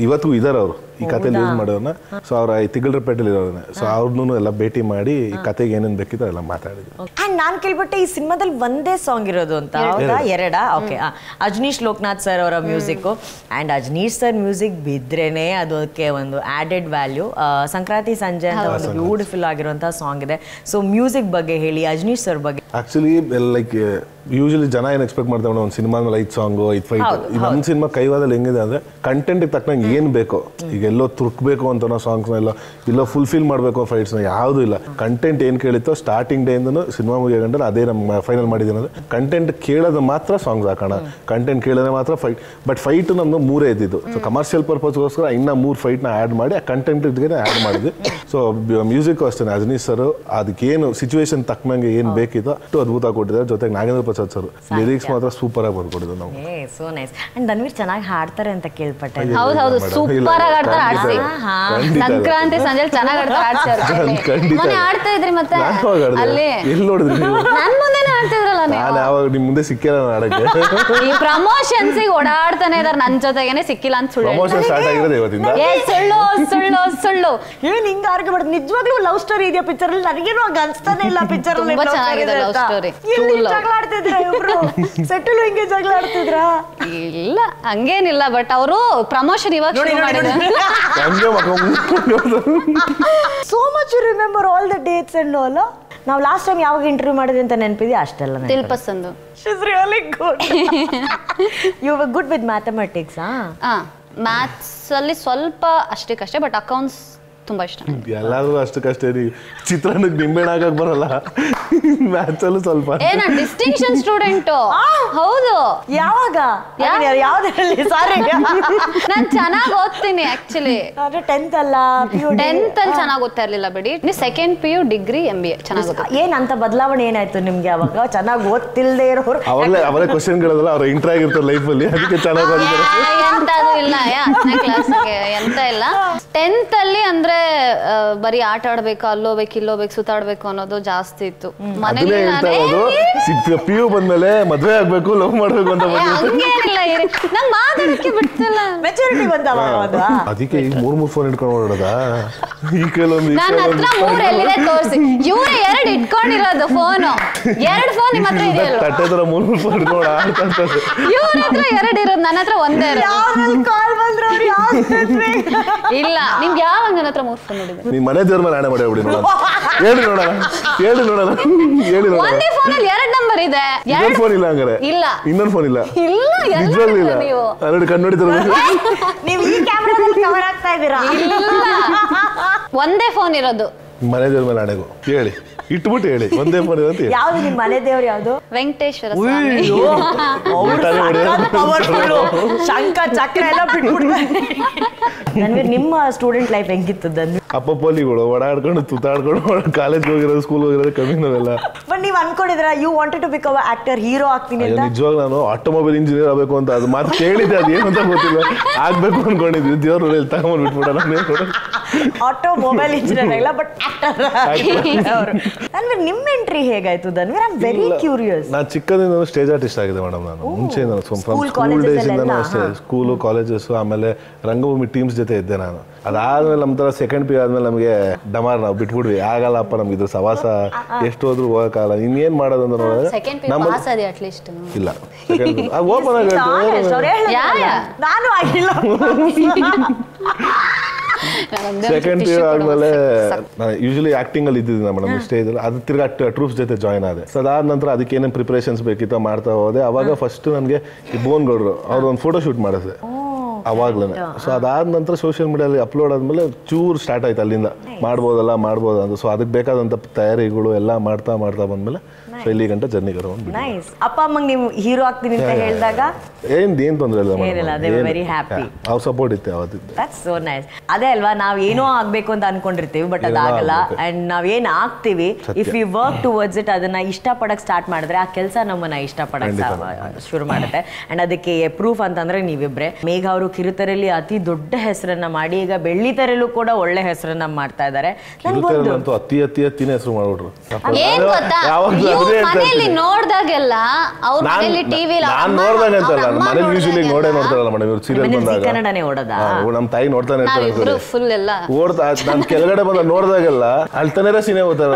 ಇವತ್ತಿಗೂ ಇದಾರೆ ಅವರು ಈ ಕಥೆಯಲ್ಲಿ ಯೂಸ್ ಮಾಡೋದನ್ನ. ಸೊ ಅವ್ರ ತಿಗಲ್ರಪೇಟೆಲಿ ಇರೋದನ್ನ, ಸೊ ಅವ್ರನ್ನೂ ಎಲ್ಲ ಭೇಟಿ ಮಾಡಿ ಈ ಕತೆಗೆ ಏನೇನು ಬೇಕಿತ್ತು ಎಲ್ಲ ಮಾತಾಡಿದ್ವಿ. ಆ್ಯಂಡ್ ನಾನು ಕೇಳ್ಬಿಟ್ಟೆ ಈ ಸಿನಿಮಾದಲ್ಲಿ ಒಂದೇ ಸಾಂಗ್ ಇರೋದು ಅಂತ, ಹೌದಾ? ಎರಡಾ? ಓಕೆ. ಅಜನೀಶ್ ಲೋಕನಾಥ್ ಸರ್ ಅವರ music. And Ajaneesh sir music ಬಿದ್ರೇನೆ ಅದಕ್ಕೆ ಒಂದು ಆ್ಯಡೆಡ್ ವ್ಯಾಲ್ಯೂ. ಸಂಕ್ರಾಂತಿ ಸಂಜೆ ಅಂತ ಒಂದು ಬ್ಯೂಟಿಫುಲ್ ಆಗಿರುವಂತಹ ಸಾಂಗ್ ಇದೆ. ಸೊ ಮ್ಯೂಸಿಕ್ ಬಗ್ಗೆ ಹೇಳಿ, ಅಜನೀಶ್ ಸರ್ ಬಗ್ಗೆ. ಆಕ್ಚುಲಿ ಲೈಕ್ ಯೂಶಲಿ ಜನ ಏನು ಎಕ್ಸ್ಪೆಕ್ಟ್ ಮಾಡ್ತಾರೆ ಒಂದು ಸಿನಿಮಾ ಮೇಲೆ 5 ಸಾಂಗು 5 ಫೈಟ್. ನಮ್ಮ ಸಿನಿಮಾ ಕೈವಾದಲ್ಲಿ ಹೆಂಗಿದೆ ಅಂದರೆ ಕಂಟೆಂಟಿಗೆ ತಕ್ಕಂಗೆ ಏನು ಬೇಕೋ, ಈಗ ಎಲ್ಲೋ ತುರ್ಕಬೇಕು ಅಂತ ಸಾಂಗ್ಸ್ನ ಇಲ್ಲೋ ಫುಲ್ಫಿಲ್ ಮಾಡಬೇಕು ಫೈಟ್ಸ್ನ, ಯಾವುದೂ ಇಲ್ಲ. ಕಂಟೆಂಟ್ ಏನು ಕೇಳಿತ್ತೋ ಸ್ಟಾರ್ಟಿಂಗ್ ಡೇಯಿಂದನೂ ಸಿನಿಮಾ ಮುಗಿಯೋ ಅದೇ ನಮ್ಮ ಫೈನಲ್ ಮಾಡಿದ್ದೀನಿ ಅಂದರೆ ಕಂಟೆಂಟ್ ಕೇಳೋದು ಮಾತ್ರ ಸಾಂಗ್ಸ್ ಹಾಕೋಣ, ಕಂಟೆಂಟ್ ಕೇಳಿದ್ರೆ ಮಾತ್ರ ಫೈಟ್. ಬಟ್ ಫೈಟ್ ನಮ್ಮದು 3 ಇದ್ದಿದ್ದು. ಸೊ ಕಮರ್ಷಿಯಲ್ ಪರ್ಪಸ್ಗೋಸ್ಕರ ಇನ್ನೂ 3 ಫೈಟ್ನ ಆ್ಯಡ್ ಮಾಡಿ ಆ ಕಂಟೆಂಟ್ಗೆ ಆ್ಯಡ್ ಮಾಡಿದ್ವಿ. ಸೊ ಮ್ಯೂಸಿಕ್ ಅಷ್ಟೇ, ಅಜನೀಶ್ ಸರ್ ಅದಕ್ಕೇನು ಸಿಚುವೇಶನ್ ತಕ್ಕಂಗೆ ಏನು ಬೇಕಿತ್ತು ಅಷ್ಟು ಅದ್ಭುತ ಕೊಟ್ಟಿದ್ದಾರೆ. ಜೊತೆಗೆ ನಾಗೇಂದ್ರ ಪ್ರಸಾದ್ ಸರ್ ಲಿರಿಕ್ಸ್ ಮಾತ್ರ ಸೂಪರ್ ಆಗಿ ಬರ್ಕೊಟ್ಟಿದ್ದು ನಾವು. So nice. ಅಂಡ್ ಧನ್ವೀರ್ ಚೆನ್ನಾಗಿ ಹಾಡ್ತಾರೆ ಅಂತ ಕೇಳ್ಪಟ್ಟೆ. ಹೌದು, ಸೂಪರ್ ಆಗಿ ಆಡ್ತಾರೆ. ಆಡ್ಸಿ ಸಂಕ್ರಾಂತಿ ಸಂಜೆ ಚೆನ್ನಾಗಿ ಆಡ್ತಾರೆ. ಮೊನ್ನೆ ಆಡ್ತಾ ಇದ್ರಿ ಮತ್ತೆ ಅಲ್ಲಿ ಎಲ್ಲಿ ನೋಡಿದ್ರಿ ನೀವು? ನನ್ ಮುಂದೆನೇ ಆಡ್ತಿದ್ರಲ್ಲ ನೀವು. ನಾನು ಯಾವಾಗ ನಿಮ್ ಮುಂದೆ ಸಿಕ್ಕಿಲ್ಲ ಆಡಕ್ಕೆ. ಈ ಪ್ರಮೋಷನ್ಸ್ ಓಡಾಡ್ತಾನೆ ಇದಾರೆ, ನನ್ ಜೊತೆಗೇನೆ ಸಿಕ್ಕಿಲ್ಲ ಅಂತ ಸುಳ್ಳು. ಪ್ರಮೋಷನ್ ಸ್ಟಾರ್ಟ್ ಆಗಿರೋದು ಇವತ್ತಿಂದ. ಸುಳ್ಳು ಸುಳ್ಳು ಸುಳ್ಳು. ಏನ್ ಹಿಂಗ ಆರ್ಗೆ ಬರ್ತದೆ? ನಿಜವಾಗ್ಲೂ ಲವ್ ಸ್ಟೋರಿ ಇದೆಯಾ ಪಿಕ್ಚರ್ ಅಲ್ಲಿ? ನನಗೇನು ಹಂಗ ಅನ್ಸ್ತಾನೆ ಇಲ್ಲ. ಪಿಕ್ಚರ್ ಅಲ್ಲಿ ತುಂಬಾ ಚೆನ್ನಾಗಿದೆ ಲವ್ ಸ್ಟೋರಿ. ಜಗಳ ಆಡ್ತಿದ್ರ ಇಬ್ರು? ಸೆಟಲ್ ಹಿಂಗೆ ಜಗಳ ಆಡ್ತಿದ್ರ? ಇಲ್ಲ ಹಂಗೇನಿಲ್ಲ, ಬಟ್ ಅವರು ಪ್ರಮೋಷನ್ ಇವಾಗ ಶುರು ಮಾಡಿದ್ರು. So much you remember all the dates and all. ನಾವು ಲಾಸ್ಟ್ ಟೈಮ್ ಯಾವಾಗ ಇಂಟರ್ವ್ಯೂ ಮಾಡಿದ್ವಿ ಅಂತ ನೆನಪಿದೆಯಾ? ಅಷ್ಟೆಲ್ಲ ತಿಲ್ಪಸಂದು. She's really good. You were good with mathematics, maths ಅಲ್ಲಿ ಸ್ವಲ್ಪ ಅಷ್ಟೇ, ಬಟ್ ಅಕೌಂಟ್ಸ್ ತುಂಬಾ ಇಷ್ಟ. ಎಲ್ಲಾದ್ರೂ ಅಷ್ಟಕ್ಕಷ್ಟೇ. ಚಿತ್ರಾನ್ನಕ್ಕೆ ನಿಂಬೆಹಣ್ಣು ಹಾಕಕ್ ಬರಲ್ಲ, ಮ್ಯಾಥ್ಸ್ ಅಲ್ಲೂ ಸ್ವಲ್ಪ. ನಾನು ಡಿಸ್ಟಿಂಕ್ಷನ್ ಸ್ಟೂಡೆಂಟ್. ಹೌದು. ಯಾವಾಗ? ಯಾವ್ದ್ರಲ್ಲಿ? ಸಾರಿ, ನಾನು ಚೆನ್ನಾಗಿ ಓದ್ತೀನಿ ಆಕ್ಚುಲಿ. 10th ಅಲ್ಲ, 10th ಅಲ್ಲಿ ಚೆನ್ನಾಗಿ ಓದ್ತಾ ಇರ್ಲಿಲ್ಲ ಬಿಡಿ. ಸೆಕೆಂಡ್ PU ಡಿಗ್ರಿ MBA ಚೆನ್ನಾಗಿ. ಏನಂತ ಬದಲಾವಣೆ ಏನಾಯ್ತು ನಿಮ್ಗೆ ಅವಾಗ? ಚೆನ್ನಾಗಿ ಓದ್ತಿಲ್ದೇ ಇರೋರು ಅವರೇ ಕ್ವಶನ್ ಕೇಳೋದಲ್ಲ, ಅವ್ರ ಇಂಟ್ರಾ ಆಗಿರ್ತಾರೆ ಲೈಫ್ ಅಲ್ಲಿ, ಅದಕ್ಕೆ ಚೆನ್ನಾಗಿ ಎಂತದು ಇಲ್ಲ. 10ನೇ ಕ್ಲಾಸ್ಗೆ ಎಂತ ಇಲ್ಲ. 10th ಅಲ್ಲಿ ಅಂದ್ರೆ ಬರೀ ಆಟ ಆಡ್ಬೇಕು, ಅಲ್ಲೋಗ್ಬೇಕು ಇಲ್ಲೋಗ್ಬೇಕು ಸುತ್ತಾಡ್ಬೇಕು ಅನ್ನೋದು ಜಾಸ್ತಿ ಇತ್ತು ಮನೇಲಿ. PU ಬಂದ್ಮೇಲೆ ಮದ್ವೆ ಆಗ್ಬೇಕು, ಲವ್ ಮಾಡ್ಬೇಕು ಅಂತ ಹಂಗೇನಿಲ್ಲ, ನಂಗೆ ಮಾತಾಡಕ್ಕೆ ಬಿಡ್ತಿಲ್ಲ. ಮೆಚುರಿಟಿ ಬಂದವ. ಅದಕ್ಕೆ ಈಗ 3 ಫೋನ್ ಇಟ್ಕೊಂಡು ಓಡೋದ. ಈ ಕೆಲವೊಂದು ನನ್ನ ಹತ್ರ 3 ಎಲ್ಲಿದೆ ತೋರಿಸಿ. ಇವ್ರೆ 2 ಇಟ್ಕೊಂಡಿರೋದು ಫೋನು. 2 ಫೋನ್ ನಿಮ್ಮ ಹತ್ರ ಇದೆಯಲ್ಲ? ತಟ್ಟೆ ತರ 3 ಫೋನ್ ಇಟ್ಕೊಂಡು ಆಡ್ತಾ ಇರ್ತಾರೆ. ಇವ್ರ ಹತ್ರ 2 ಇರೋದು, ನನ್ನ ಹತ್ರ ಒಂದೇ ಇರೋದು. ಕಾಲ್ ಬಂದ್ರು ಇಲ್ಲ, ನಿಮ್ಗೆ ಯಾವಾಗ ನನ್ನ ಹತ್ರ 3 ಫೋನ್ ನೋಡಿದೆ? ನೀ ಮನೆ ದೇವ್ರ ಮೇಲೆ ಆಣೆ ಮಾಡಿ ಬಿಡಿ ನೋಡೋಣ. ಹೇಳಿ ನೋಡೋಣ. ಒಂದೇ ಫೋನಲ್ಲಿ 2 ನಂಬರ್ ಇದೆ. ಇನ್ನೊಂದು ಫೋನ್ ಇಲ್ಲ ಹಂಗಾರೆ? ಇಲ್ಲ. ಇನ್ನೊಂದು ಫೋನ್ ಇಲ್ಲ? ನಿಜವಾಗ್ಲೂ ಇಲ್ಲ. ನೀವು 2 ಕಣ್ಣು ನೋಡಿದ್ರೆ ನೀವು ಈ ಕ್ಯಾಮೆರಾದಲ್ಲಿ ಕವರ್ ಆಗ್ತಾ ಇದ್ದೀರಾ? ಒಂದೇ ಫೋನ್ ಇರೋದು. ಮನೆ ದೇವ್ರ ಮೇಲೆ ಆಣೆಗೂ ಹೇಳಿ, ಇಟ್ಬಿಟ್ಟು ಹೇಳಿ ಒಂದೇ ಫೋನ್ ಇರೋದು. ಯಾವ್ದು ನಿಮ್ಮ ಮನೆ ದೇವ್ರು? ಯಾವ್ದು? ವೆಂಕಟೇಶ್ವರ ಸ್ವಾಮಿ. ಶಂಕ ಚಕ್ರ ಎಲ್ಲ ಬಿಟ್ಬಿಡ್ತಾರೆ. ನನ್ಗೆ ನಿಮ್ಮ ಸ್ಟೂಡೆಂಟ್ ಲೈಫ್ ಹೆಂಗಿತ್ತು? ಅಪ್ಪ ಪೋಲಿಗಳು ಓಡಾಡ್ಕೊಂಡು ತುತ್ತಾಡ್ಕೊಂಡು ಕಾಲೇಜ್ ಹೋಗಿರೋದು, ಸ್ಕೂಲ್ ಹೋಗಿರೋದು ಕಮ್ಮಿ ನಾವೆಲ್ಲ. ಬಟ್ ನೀವು ಅನ್ಕೊಂಡಿದ್ರ you wanted to become actor, hero ಆಗ್ತೀನಿ ಅಂತ? ನಿಜವಾಗ ನಾನು ಆಟೋಮೊಬೈಲ್ ಇಂಜಿನಿಯರ್ ಆಗಬೇಕು ಅಂತ ಅದು ಮಾತು ಕೇಳಿದ್ದೆ, ಅದೇನು ಅಂತ ಗೊತ್ತಿಲ್ಲ, ಆಗ್ಬೇಕು ಅನ್ಕೊಂಡಿದ್ವಿ. ದೇವ್ರು ತಗೊಂಡ್ ಬಿಟ್ಬಿಡ. ಆಟೋಮೊಬೈಲ್ ಇಂಜಿನಿಯರ್ ಇಲ್ಲ, ಬಟ್ ಆಕ್ಟರ್. ಅಂದ್ರೆ ನಿಮ್ಮ ಎಂಟ್ರಿ ಹೇಗಾಯ್ತು Dhanveer? I am very curious. ನಾನು ಚಿಕ್ಕದಿಂದ ಸ್ಟೇಜ್ ಆರ್ಟಿಸ್ಟ್ ಆಗಿದೆ ಮೇಡಮ್. ನಾನು ಮುಂಚೆ ಸ್ಕೂಲ್ ಡೇಸ್ ಇಂದನೂ ಅಷ್ಟೇ, ಸ್ಕೂಲು ಕಾಲೇಜಸ್, ಆಮೇಲೆ ರಂಗಭೂಮಿ ಟೀಮ್ಸ್ ಜೊತೆ ಇದ್ದೆ ನಾನು. ಅದಾದ್ಮೇಲೆ ನಮ್ಮ ತರ ಸೆಕೆಂಡ್ PU ಆದ್ಮೇಲೆ ನಮಗೆ ಡಮಾರ್ ನಾವು ಬಿಟ್ಬಿಡ್ವಿ. ಆಗಲ್ಲಪ್ಪ ನಮ್ಗೆ ಇದ್ರ ಸವಾಸ ಎಷ್ಟು ಹೋದ್ರು ಹೋಗಕ್ಕಾಗಲ್ಲ, ಇನ್ನೇನ್ ಮಾಡೋದು ಅಂತ ನೋಡಿದ್ರೆ ಇಲ್ಲ ಓಪನ್ ಆಗಿ ನಾನು ಆಗಿಲ್ಲ. ಸೆಕೆಂಡ್ PU ಆದ್ಮೇಲೆ ನಾನು ಯೂಶಲಿ ಆಕ್ಟಿಂಗ್ ಅಲ್ಲಿ ಇದ್ದಿದ್ದೀನಿ ಮೇಡಮ್ ಸ್ಟೇಜ್ ಅಲ್ಲಿ. ಅದು ತಿರ್ಗಾ ಟ್ರೂಪ್ಸ್ ಜೊತೆ ಜಾಯ್ನ್ ಆದೆ. ಸೊ ಅದಾದ ನಂತರ ಅದಕ್ಕೆ ಏನೇನು ಪ್ರಿಪರೇಷನ್ಸ್ ಬೇಕಿತ್ತು ಮಾಡ್ತಾ ಹೋದೆ. ಅವಾಗ ಫಸ್ಟ್ ನನಗೆ ಈ ಬೋನ್ ಗೌಡ್ರು ಅವ್ರು ಒಂದು ಫೋಟೋ ಶೂಟ್ ಮಾಡಿದೆ ಅವಾಗ್ಲೇ. ಸೊ ಅದಾದ ನಂತರ ಸೋಷಿಯಲ್ ಮೀಡಿಯಲ್ಲಿ ಅಪ್ಲೋಡ್ ಆದ್ಮೇಲೆ ಚೂರು ಸ್ಟಾರ್ಟ್ ಆಯ್ತು ಅಲ್ಲಿಂದ, ಮಾಡ್ಬೋದಲ್ಲ ಅಂತ. ಸೊ ಅದಕ್ಕೆ ಬೇಕಾದಂತ ತಯಾರಿಗಳು ಎಲ್ಲ ಮಾಡ್ತಾ ಬಂದ್ಮೇಲೆ ಸೊ ಇಲ್ಲಿ ಗಂಟ ಜರ್ನಿ ಕರ್ಕೊಂಡು. ಅಪ್ಪ ಅಮ್ಮಂಗೆ ನೀವು ಹೀರೋ ಆಗ್ತೀನಿ ಅಂತ ಹೇಳಿದಾಗ ಏನ್ ತೊಂದರೆ ಇಲ್ಲ, ವೆರಿ ಹ್ಯಾಪಿ. ಅವ್ರ ಸಪೋರ್ಟ್ ಇತ್ತು ಅವತ್ತಿದ್ದು. That's so nice. ಅದೇ ಅಲ್ವಾ, ನಾವ್ ಏನೋ ಆಗ್ಬೇಕು ಅಂತ ಅನ್ಕೊಂಡಿರ್ತೀವಿ, ಬಟ್ ಅದಾಗಲ್ಲ. ಅಂಡ್ ನಾವೇನ್ ಆಗ್ತೀವಿ, if you work towards it, ಅದನ್ನ ಇಷ್ಟಪಡಕ್ ಸ್ಟಾರ್ಟ್ ಮಾಡಿದ್ರೆ ಆ ಕೆಲಸ ನಮ್ಮನ್ನ ಇಷ್ಟಪಡಕ್ ಶುರು ಮಾಡುತ್ತೆ. ಅಂಡ್ ಅದಕ್ಕೆ ಪ್ರೂಫ್ ಅಂತಂದ್ರೆ ನೀವಿಬ್ರೆ. ಮೇಘ ಅವರು ಕಿರುತೆರೆಯಲ್ಲಿ ಅತಿ ದೊಡ್ಡ ಹೆಸರನ್ನ ಮಾಡಿ ಈಗ ಬೆಳ್ಳಿತೆರೆಯಲ್ಲೂ ಕೂಡ ಒಳ್ಳೆ ಹೆಸರನ್ನ ಮಾಡ್ತಾ ಇದ್ದಾರೆ. ಅತಿ ಹೆಸರು ಮಾಡ್ಬಿಟ್ರು. ಮನೆಯಲ್ಲಿ ನೋಡ್ದಾಗೆಲ್ಲ ಅವ್ರ ಮನೆಯಲ್ಲಿ ಟಿವಿ ಮನೇಲಿ ಯೂಶಲಿ ನೋಡೇ ನೋಡ್ತಾರಲ್ಲ ಮೇಡಮ್, ಇವ್ರು ಸೀರಿಯಲ್ ಬಂದಾಗ ಕನ್ನಡನೇ ಓಡೋದಾ? ನಮ್ ತಾಯಿ ನೋಡ್ತಾನೆ ಇರ್ತಾರೆ ಫುಲ್ ಎಲ್ಲ ಓಡ್ತಾ. ನಾನ್ ಕೆಳಗಡೆ ಬಂದ ನೋಡ್ದಾಗೆಲ್ಲ ಅಳ್ತಾನೆ ಸೀನೆ ಓದ್ತಾರ.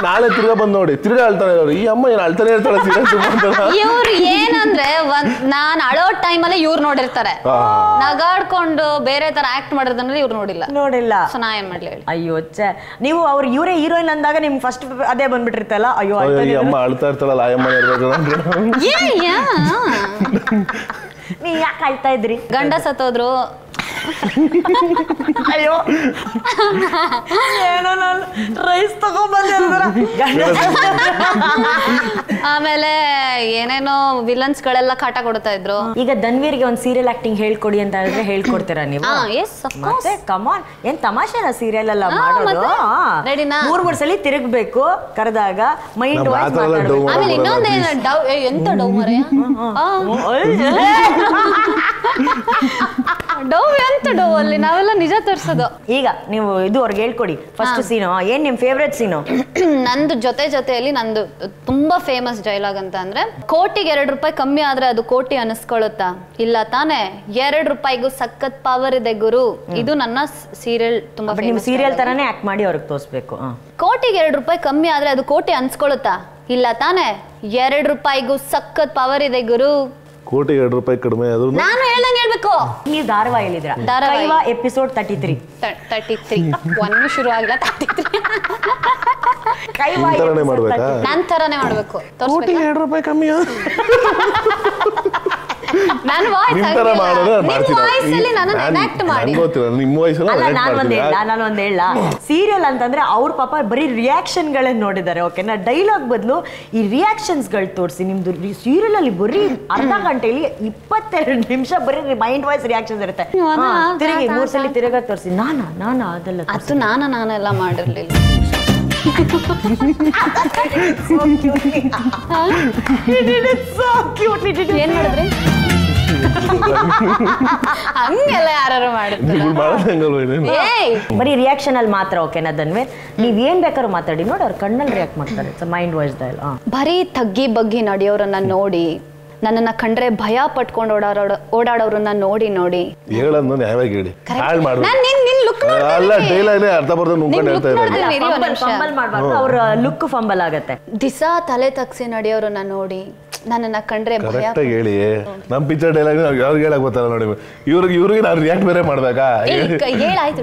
ನಾಳೆ ತಿರ್ಗಾ ಬಂದ್ ನೋಡಿ ತಿರ್ಗಾ ಅಳ್ತಾನೆ ಇರೋರು. ಈ ಅಮ್ಮ ಏನ್ ಅಳ್ತಾನೆ ಇರ್ತಾಳೆ ಸೀರಿಯಲ್ ತುಂಬಾ. ಇವ್ರು ಏನಂದ್ರೆ ನಾನ್ ಅಳೋ ಟೈಮಲ್ಲಿ ಇವ್ರು ನೋಡಿರ್ತಾರೆ, ನಗಾಡ್ಕೊಂಡು ಬೇರೆ ತರ ಆಕ್ಟ್ ಮಾಡೋದನ್ನ ಇವ್ರು ನೋಡಿಲ್ಲ. ಸೊ ನಾ ಏನ್ ಮಾಡ್ಲಿ ಹೇಳಿ? ಅಯ್ಯೋ ನೀವು ಅವ್ರು ಇವರೇ ಹೀರೋಯಿನ್ ಅಂದಾಗ ನಿಮ್ಗೆ ಫಸ್ಟ್ ಅದೇ ಬಂದ್ಬಿಟ್ಟಿರ್ತಲ್ಲ, ಅಯ್ಯೋ ಅಮ್ಮ ಅಳ್ತಾ ಇರ್ತಾಳಲ್ಲ ಅಯ್ಯಮ್ಮ ಇರ್ಬೇಕು. ನೀ ಯಾಕೆ ಅಳ್ತಾ ಇದ್ರಿ? ಗಂಡ ಸತ್ತೋದ್ರು. ಅಯ್ಯೋ ಏನೋ ನಾನು ರೈಸ್ ತಗೊಂಡ್ಬಂದೆ. ಆಮೇಲೆ ಏನೇನೋ ವಿಲನ್ಸ್ ಗಳೆಲ್ಲ ಕಾಟ ಕೊಡ್ತಾ ಇದ್ರು. ಈಗ ಧನ್ವೀರ್ಗೆ ಒಂದು ಸೀರಿಯಲ್ ಆಕ್ಟಿಂಗ್ ಹೇಳ್ಕೊಡಿ ಅಂತ ಹೇಳಿದ್ರೆ ಹೇಳ್ಕೊಡ್ತೀರಾ ನೀವು? ಕಮಾನ್, ಏನ್ ತಮಾಷೆನ ಸೀರಿಯಲ್ ಎಲ್ಲ ಮಾಡೋದು? 3 ಸಲ ತಿರುಗ್ಬೇಕು ಕರೆದಾಗ ಮೈಂಡ್ ವಾಯ್ಸ್ ಮಾತಾಡೋದು. ಆಮೇಲೆ ಇನ್ನೊಂದೇನು ಎಂತ ಡೌ ಮರೆಯ ಡೌ ಎಂತ ಡೌ ಅಲ್ಲಿ ನಾವೆಲ್ಲ ನಿಜ ತೋರ್ಸೋದು. ಈಗ ನೀವು ಇದುವರೆಗೆ ಹೇಳ್ಕೊಡಿ ಫಸ್ಟ್ ಸೀನು. ಏನ್ ನಿಮ್ ಫೇವ್ರೆಟ್ ಸೀನು? ನಂದು ಜೊತೆಯಲ್ಲಿ ನಂದು ತುಂಬಾ ಫೇಮಸ್ ಡೈಲಾಗ್ ಅಂತ ಅಂದ್ರೆ, ಕೋಟಿಗೆ 2 ರೂಪಾಯಿ ಕಮ್ಮಿ ಆದ್ರೆ ಅದು ಕೋಟಿ ಅನಿಸ್ಕೊಳ್ಳುತ್ತಾ? ಇಲ್ಲ ತಾನೆ, 2 ರೂಪಾಯಿಗೂ ಸಖತ್ ಪವರ್ ಇದೆ ಗುರು. ಇದು ನನ್ನ ಸೀರಿಯಲ್ ತುಂಬಾ ನಿಮ್ ಸೀರಿಯಲ್ ತರಾನೇ ಆಕ್ಟ್ ಮಾಡಿ ಅವ್ರಿಗೆ ತೋರಿಸ್ಬೇಕು. ಕೋಟಿಗೆ 2 ರೂಪಾಯಿ ಕಮ್ಮಿ ಆದ್ರೆ ಅದು ಕೋಟಿ ಅನ್ಸ್ಕೊಳ್ಳುತ್ತಾ? ಇಲ್ಲ ತಾನೆ, 2 ರೂಪಾಯಿಗೂ ಸಖತ್ ಪವರ್ ಇದೆ ಗುರು. ಕೋಟಿಗೆ 2 ರೂಪಾಯಿ ಕಡಿಮೆ ಆದ್ರೂ ನಾನು ಹೇಳ್ದಂಗೆ ಹೇಳ್ಬೇಕು. ನೀವು ಧಾರಾವಾಹಿ ಹೇಳಿದ್ರ, ಧಾರಾವಾಹಿ ಎಪಿಸೋಡ್ 33 1 ಶುರು ಆಗಲ್ಲ 33 ನಿನ್ ಥರನೇ ಮಾಡ್ಬೇಕಾ? ನನ್ ತರಾನೇ ಮಾಡ್ಬೇಕು. ಕೋಟಿಗೆ ₹2 ಕಮ್ಮಿ ನಾನು ಒಂದ್ ಹೇಳ ಸೀರಿಯಲ್ ಅಂತಂದ್ರೆ ಅವ್ರ ಪಾಪ ಬರೀ ರಿಯಾಕ್ಷನ್ ಗಳನ್ನ ನೋಡಿದ್ದಾರೆ. ಓಕೆನಾ, ಡೈಲಾಗ್ ಬದಲು ಈ ರಿಯಾಕ್ಷನ್ಸ್ ಗಳು ತೋರಿಸಿ. ನಿಮ್ದು ಸೀರಿಯಲ್ ಅಲ್ಲಿ ಬರೀ ಅರ್ಧ ಗಂಟೆಯಲ್ಲಿ 22 ನಿಮಿಷ ಬರೀ ಮೈಂಡ್ ವಾಯ್ಸ್ ರಿಯಾಕ್ಷನ್ಸ್ ಇರುತ್ತೆ. ತಿರುಗಿ 3 ಸಲ ತಿರುಗ ತೋರಿಸಿ. ನಾನಾ ಅದೆಲ್ಲ ಅದು ನಾನೆಲ್ಲ ಮಾಡಿರ್ಲಿಲ್ಲ. ಏನ್ ಮಾಡಿದ್ರಿ? ಹಂಗೆಲ್ಲ ಯಾರು ಬರೀ ರಿಯಾಕ್ಷನ್ ಅಲ್ಲಿ ಮಾತ್ರ. ಓಕೆನಾ ಧನ್ವೀರ್, ನೀವ್ ಏನ್ ಬೇಕಾದ್ರೂ ಮಾತಾಡಿ ನೋಡಿ, ಅವ್ರ ಕಣ್ಣಲ್ಲಿ ರಿಯಾಕ್ಟ್ ಮಾಡ್ತಾರೆ. ಮೈಂಡ್ ವಾಯ್ಸ್ ಬರೀ ತಗ್ಗಿ ಬಗ್ಗಿ ನಡೆಯೋರನ್ನ ನೋಡಿ, ನನ್ನನ್ನ ಕಂಡ್ರೆ ಭಯ ಪಟ್ಕೊಂಡು ಓಡಾಡೋರನ್ನ ನೋಡಿ ನೋಡಿ ಹೇಳೋದು ನ್ಯಾಯವಾಗಿ ಹೇಳಿ. ಅಲ್ಲ ಡೈಲಾಗ್ ಅರ್ಥ ಬರ್ದು ನುಂಗ್ಕೊಂಡು ಹೇಳ್ತಾ ಇದ್ದಾರೆ. ಅವ್ರ ಲುಕ್ ಫಂಬಲ್ ಆಗತ್ತೆ. ದಿಸಾ ತಲೆ ತಗ್ಸಿ ನಡೆಯೋರನ್ನ ನೋಡಿ ನನ್ನನ್ನ ಕಂಡ್ರೆ ಭಯ. ಹೇಳಿ, ನಮ್ ಪಿಕ್ಚರ್ ಡೈಲಾಗ್ ಯಾವ್ದು ಹೇಳಕ್ ಗೊತ್ತಲ್ಲ ನೋಡಿ. ಇವ್ರಿಗೆ ನಾನು ರಿಯಾಕ್ಟ್ ಬೇರೆ ಮಾಡ್ಬೇಕಾ? ಹೇಳಾಯ್ತು.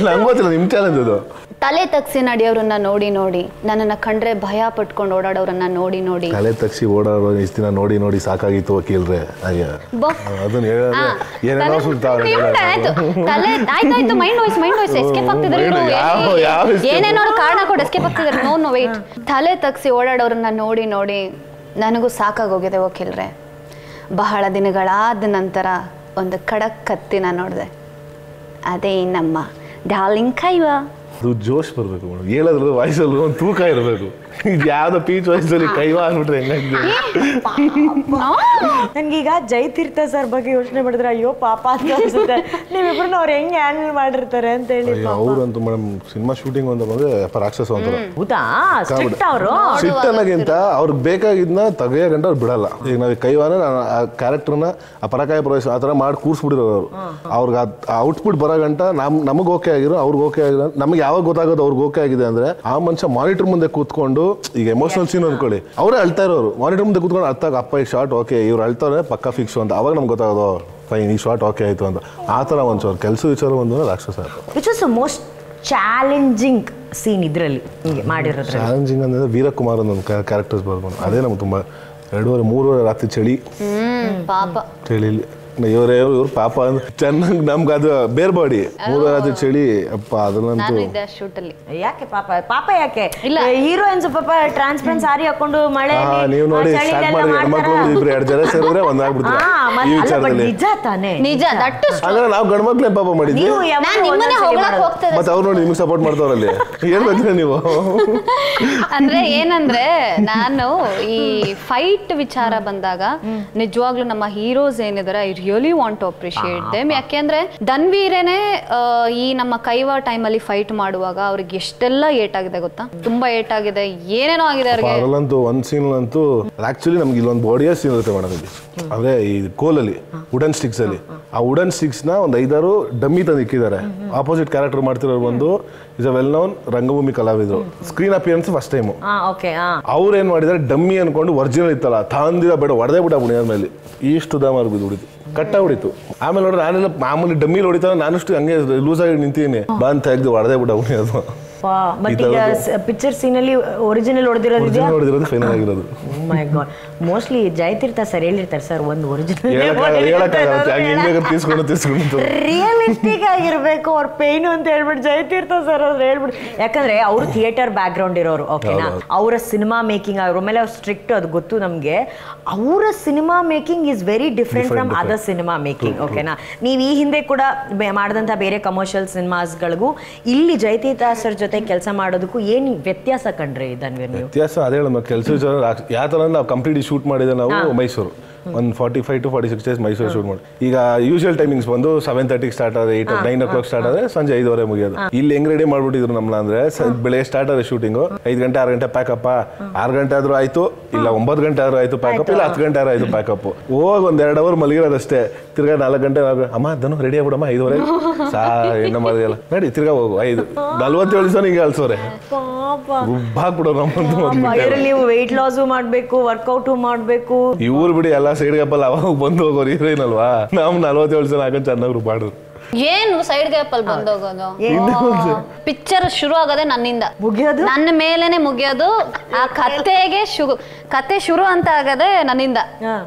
ನಂಗೆ ಗೊತ್ತಿಲ್ಲ, ನಿಮ್ ಚಾಲೆಂಜ್ ಅದು. ತಲೆ ತಗ್ಸಿ ನಡೆಯೋರನ್ನ ನೋಡಿ ನೋಡಿ, ನನ್ನನ್ನ ಕಂಡ್ರೆ ಭಯ ಪಟ್ಕೊಂಡು ಓಡಾಡೋರನ್ನ ನೋಡಿ ನೋಡಿ. ತಲೆ ತಗ್ಸಿ ಓಡಾಡೋ ಇಷ್ಟ ದಿನ ನೋಡಿ ನೋಡಿ ಸಾಕಾಗಿತ್ತು ವಕೀಲ್ರೆ. ಅದನ್ನ ಏನೇನೋ ಸುತ್ತಾವ್ರೆ. ಆಯ್ತಾಯ್ತು, ಮೈಂಡ್ ವಾಯ್ಸ್ ಎಸ್ಕೇಪ್ ಆಗ್ತಿದ್ದಾರೆ. ಏನೇನೋ ಕಾರಣ ಕೊಟ್ಟು ಎಸ್ಕೇಪ್ ಆಗ್ತಿದ್ದಾರೆ. No wait. ತಲೆ ತಗ್ಸಿ ಓಡಾಡೋರನ್ನ ನೋಡಿ ನೋಡಿ ನನಗೂ ಸಾಕಾಗೋಗಿದೆ ವಕೀಲ್ರೆ. ಬಹಳ ದಿನಗಳಾದ ನಂತರ ಒಂದು ಖಡಕ್ ಕತ್ತಿನ ನೋಡಿದೆ. ಅದೇ ನಮ್ಮ ಡಾರ್ಲಿಂಗ್ ಕೈವಾ. ಅದು ಜೋಶ್ ಬರ್ಬೇಕು, ಹೇಳೋದ್ರ ವಾಯ್ಸಲ್ಲಿ ಒಂದು ತೂಕ ಇರಬೇಕು. ಇದು ಯಾವ್ದೋ ಪೀಚ್ ವಾಯ್ಸಲ್ಲಿ ಕೈವಾ ಅಂದ್ಬಿಟ್ರೆ ನನ್ಗೀಗ ಜಯತೀರ್ಥ ಸರ್ ಬಗ್ಗೆ ಯೋಚನೆ ಮಾಡಿದ್ರೆ ಅಯ್ಯೋ ಪಾಪ ಅಂತ ಅನ್ಸುತ್ತೆ. ನೀವಿಬ್ರು ಅವ್ರು ಹೆಂಗೆ ಹ್ಯಾಂಡಲ್ ಮಾಡಿರ್ತಾರೆ ಅಂತ ಹೇಳಿ. ಅವ್ರಂತೂ ಮೇಡಮ್ ಸಿನಿಮಾ ಶೂಟಿಂಗ್ ಅಂತ ಬಂದ್ರೆ ರಾಕ್ಷಸ ಅಂತಾರೆ. ಸಿಟ್ ಅನ್ನೋಕ್ಕಿಂತ ಅವ್ರಿಗೆ ಬೇಕಾಗಿದ್ನ ತೆಗೆಯ ಗಂಟ ಅವ್ರು ಬಿಡಲ್ಲ. ಈಗ ನಾವು ಕೈವಾನ ಆ ಕ್ಯಾರೆಕ್ಟರ್ನ ಆ ಪರಕಾಯ ಪ್ರವೇಶ ಆ ಥರ ಮಾಡಿ ಕೂರ್ಸ್ಬಿಟ್ಟಿರೋರು. ಅವ್ರಿಗೆ ಔಟ್ಪುಟ್ ಬರೋ ಗಂಟ ನಮಗೆ ಓಕೆ ಆಗಿರೋ, ಅವ್ರಿಗೆ ಓಕೆ ಆಗಿರೋ. ನಮಗೆ ಯಾವಾಗ ಗೊತ್ತಾಗೋದು ಅವ್ರಿಗೆ ಓಕೆ ಆಗಿದೆ ಅಂದ್ರೆ ಆ ಮನುಷ್ಯ ಮಾನಿಟರ್ ಮುಂದೆ ಕೂತ್ಕೊಂಡು, ಈಗ ಎಮೋಷನಲ್ ಸೀನ್ ಅನ್ಕೊಳ್ಳಿ, ಅವರೇ ಅಳ್ತಾ ಇರೋರು ಮಾನಿಟರ್ ಮುಂದೆ ಕೂತ್ಕೊಂಡು ಅರ್ಥ ಅಪ್ಪ ಈ ಶಾರ್ಟ್ ಓಕೆ, ಇವ್ರು ಅಳ್ತಾರೆ ಪಕ್ಕ ಫಿಕ್ಸ್ ಅಂತ. ಅವಾಗ ನಮ್ಗೆ ಗೊತ್ತಾಗೋದು ಫೈನ್ ಈ ಶಾರ್ಟ್ ಓಕೆ ಆಯ್ತು ಅಂತ. ಆ ಥರ ಒಂದು ಕೆಲಸ ವಿಚಾರ ಒಂದು ರಾಕ್ಷಸ. Which was the most challenging scene ಇದ್ರಲ್ಲಿ ಮಾಡಿರೋದು? ಚಾಲೆಂಜಿಂಗ್ ಅಂದ್ರೆ ವೀರಕುಮಾರ್ ಒಂದು ಕ್ಯಾರೆಕ್ಟರ್ಸ್ ಬರ್ಬೋದು. ಅದೇ ನಮ್ಗೆ ತುಂಬ 2:30 ರಾತ್ರಿ ಚಳಿ, ಪಾಪ ಚಳಿಲಿ ಇವ್ರು ಪಾಪ ಅಂದ್ರೆ ಚೆನ್ನಾಗಿ ನಮ್ಗೆ ಅದು ಬೇರ್ ಬಾಡಿ 3 ರಾತ್ರಿ ಚಳಿ ಅಪ್ಪ. ಅದನ್ನಂತೂ ಯಾಕೆ ಪಾಪ ಯಾಕೆ ಹೀರೋಯಿನ್ಸ್ ಪಾಪ ಟ್ರಾನ್ಸ್ಪರೆಂಟ್ ಸಾರಿ ಹಾಕೊಂಡು ಮಳೆ ನೀವು ನೋಡಿ ಸ್ಟಾರ್ಟ್ ಮಾಡಿ ಹೆಣ್ಮಕ್ಳು ಇಬ್ರು 2 ಜನ ಸೇರಿದ್ರೆ ಒಂದಾಗ್ಬಿಡ್ತಾರೆ ಈ ವಿಚಾರದಲ್ಲಿ. ನಿಜ ತಾನೇ, ನಿಜ. ಅಂದ್ರೆ ನಾವು ಗಂಡ್ಮಕ್ಳೇ ಪಾಪ ಮಾಡಿದ್ವಿ, ಮತ್ತೆ ಅವ್ರು ನೋಡಿ ನಿಮ್ಗೆ ಸಪೋರ್ಟ್ ಮಾಡ್ತಾವ್ರಲ್ಲಿ. ಹೇಳ್ಬೇಕ್ರೆ ನೀವು. ಅಂದ್ರೆ ಏನಂದ್ರೆ ನಾನು ಈ ಫೈಟ್ ವಿಚಾರ ಬಂದಾಗ ನಿಜವಾಗ್ಲೂ ನಮ್ಮ ಹೀರೋಸ್ ಏನಿದಾರೆ I really want to appreciate them. ಯಾಕೆಂದ್ರೆ ಧನ್ವೀರೇನೆ ಈ ನಮ್ಮ ಕೈವಾ ಟೈಮಲ್ಲಿ ಫೈಟ್ ಮಾಡುವಾಗ ಅವ್ರಿಗೆ ಎಷ್ಟೆಲ್ಲ ಏಟ್ ಆಗಿದೆ ಗೊತ್ತಾ? ತುಂಬಾ ಏಟ್ ಆಗಿದೆ, ಏನೇನೋ ಆಗಿದೆ ಅವ್ರಿಗೆ. ಅದರಲ್ಲಂತೂ ಒಂದು ಸೀನ್ ಅಂತೂ ಆಕ್ಚುಲಿ ನಮ್ಗೆ ಇಲ್ಲೊಂದು ಬಾಡಿಯ ಸೀನ್ ಇರುತ್ತೆ ಮೇಡಮ್. ಇಲ್ಲಿ ಅಂದ್ರೆ ಈ ಕೋಲಲ್ಲಿ ವುಡನ್ ಸ್ಟಿಕ್ಸ್ ಅಲ್ಲಿ ಆ ವುಡನ್ ಸ್ಟಿಕ್ಸ್ ನ ಒಂದು 5-6 ಡಮ್ಮಿ ತಂದು ಇಕ್ಕಿದ್ದಾರೆ. ಆಪೋಸಿಟ್ ಕ್ಯಾರೆಕ್ಟರ್ ಮಾಡ್ತಿರೋರು ಒಂದು ಇಸ್ ಅ ವೆಲ್ ನೋನ್ ರಂಗಭೂಮಿ ಕಲಾವಿದರು. Screen appearance first time. ಅವ್ರು ಏನ್ ಮಾಡಿದ್ದಾರೆ, ಡಮ್ಮಿ ಅನ್ಕೊಂಡು ಒರಿಜಿನಲ್ ಇತ್ತಲ್ಲ ತಂದಿದ ಬೇಡ ಹೊಡೆದೇ ಬಿಟ್ಟ ಬುಣಿಯ ಮೇಲೆ ಇಷ್ಟು ದಾಮ ಹೊಡಿತು, ಕಟ್ಟ ಹೊಡಿತು. ಆಮೇಲೆ ನೋಡ್ರೆ ನಾನೆಲ್ಲ ಮಾಮೂಲಿ ಡಮ್ಮಿಲಿ ಹೊಡಿತಾನೆ, ನಾನಷ್ಟು ಹಂಗೆ ಲೂಸ್ ಆಗಿ ನಿಂತೀನಿ, ಬಂದ್ ತೆಗ್ದು ಹೊಡೆದೇ ಬಿಟ್ಟ ಬುಣಿಯೋದು. ಪಿಕ್ಚರ್ ಸೀನ್ ಅಲ್ಲಿ ಒರಿಜಿನಲ್ ಹೊಡೆದಿರೋದು ಫೈನಲ್ ಆಗಿರೋದು. ಮೋಸ್ಟ್ಲಿ ಜಯತೀರ್ಥ ಸರ್ ಹೇಳಿರ್ತಾರೆ ಸರ್ ಒಂದು ಒರಿಜಿನಲ್ ರಿಯಲಿಸ್ಟಿಕ್ ಆಗಿರ್ಬೇಕು ಅವ್ರ ಪೇನು ಅಂತ ಹೇಳ್ಬಿಟ್ಟು ಜಯತೀರ್ಥ ಸರ್ ಅವ್ರು ಹೇಳ್ಬಿಟ್ಟು. ಯಾಕಂದ್ರೆ ಅವರು ಥಿಯೇಟರ್ ಬ್ಯಾಕ್ ಗ್ರೌಂಡ್ ಇರೋರು. ಓಕೆನಾ, ಅವರ ಸಿನಿಮಾ ಮೇಕಿಂಗ್ ಅವ್ರ ಮೇಲೆ ಅವ್ರು ಸ್ಟ್ರಿಕ್ಟ್, ಅದು ಗೊತ್ತು ನಮ್ಗೆ. ಅವರ cinema making is very different from other cinema making. ಓಕೆನಾ, ನೀವು ಈ ಹಿಂದೆ ಕೂಡ ಮಾಡಿದಂಥ ಬೇರೆ ಕಮರ್ಷಿಯಲ್ ಸಿನಿಮಾಸ್ಗಳಿಗೂ ಇಲ್ಲಿ ಜಯತೀರ್ಥ ಸರ್ ಜೊತೆ ಕೆಲಸ ಮಾಡೋದಕ್ಕೂ ಏನು ವ್ಯತ್ಯಾಸ ಕಂಡ್ರಿ ಧನ್ವೀರ್? ವ್ಯತ್ಯಾಸ ಅದೇ ಹೇಳ ಕೆಲಸ ಯಾವ ಥರ ನಾವು ಕಂಪ್ಲೀಟ್ ಶೂಟ್ ಮಾಡಿದೆ ನಾವು ಮೈಸೂರು. ಒಂದು 45 to 46 days ಮೈಸೂರು ಶೂಟ್ ಮಾಡಿ. ಈಗ ಯೂಶುವಲ್ ಟೈಮಿಂಗ್ಸ್ ಬಂದು 7:30 ಸ್ಟಾರ್ಟ್ ಆದ್ರೆ 9 o'clock ಸ್ಟಾರ್ಟ್ ಆದ್ರೆ ಸಂಜೆ 5:30 ಮುಗಿಯೋದು. ಇಲ್ಲಿ ಹೆಂಗ್ ರೆಡಿ ಮಾಡ್ಬಿಟ್ಟಿದ್ರು ನಮ್ಮನ್ನ ಅಂದ್ರೆ ಬೆಳಗ್ಗೆ ಸ್ಟಾರ್ಟ್ ಆದ್ರೆ ಶೂಟಿಂಗು 5 ಗಂಟೆ 6 ಗಂಟೆ ಪ್ಯಾಕಪ್, 6 ಗಂಟೆ ಆದ್ರೂ ಆಯ್ತು, ಇಲ್ಲ 9 ಗಂಟೆ ಆದ್ರೂ ಆಯ್ತು ಪ್ಯಾಕಪ್, ಇಲ್ಲ 10 ಗಂಟೆ ಆದ್ರೂ ಆಯ್ತು ಪ್ಯಾಕಪ್. ಹೋಗಿ ಒಂದ್ 2 hour ಮಲಗಿರೋದಷ್ಟೇ. ತಿರ್ಗಾ 4 ಗಂಟೆ ಅಮ್ಮ ಧನು ರೆಡಿ ಆಗ್ಬಿಡಮ್ಮ 5:30 ಸಾ ಎಣ್ಣ ಮಾಡಿದೆಯಲ್ಲ ನಡಿ ತಿರ್ಗಾ ಹೋಗು 5:47 ದಿವಸ ಹಿಂಗೆ ಅಲ್ಸೋರೆ ಹಾಕ್ಬಿಡೋ ನಮ್ಮಂತ. ನೀವು ವೆಯ್ಟ್ ಲಾಸು ಮಾಡ್ಬೇಕು, ವರ್ಕೌಟು ಮಾಡ್ಬೇಕು. ಇವ್ರು ಬಿಡಿ ಎಲ್ಲ ಸೈಡ್ ಗಪ್ಪಲ್ಲಿ ಅವಾಗ ಬಂದು ಹೋಗೋರು ಹೀರೋಯಿನ್ ಅಲ್ವಾ. ನಾವು 47 ಜನ ಹಾಕೊಂಡು ಚೆನ್ನಾಗಿ ಮಾಡಿದ್ರು. ಏನು ಸೈಡ್ ಗ್ಯಾಪ್ ಅಲ್ಲಿ ಬಂದೋಗೋದು ಪಿಕ್ಚರ್ ಶುರು ಆಗೋದೇ ನನ್ನಿಂದ ಮುಗಿಯೋದು ನನ್ನ ಮೇಲೇನೆ ಮುಗಿಯೋದು ಆ ಕತೆ ಶುರು ಅಂತ ಆಗದೆ ನನ್ನಿಂದ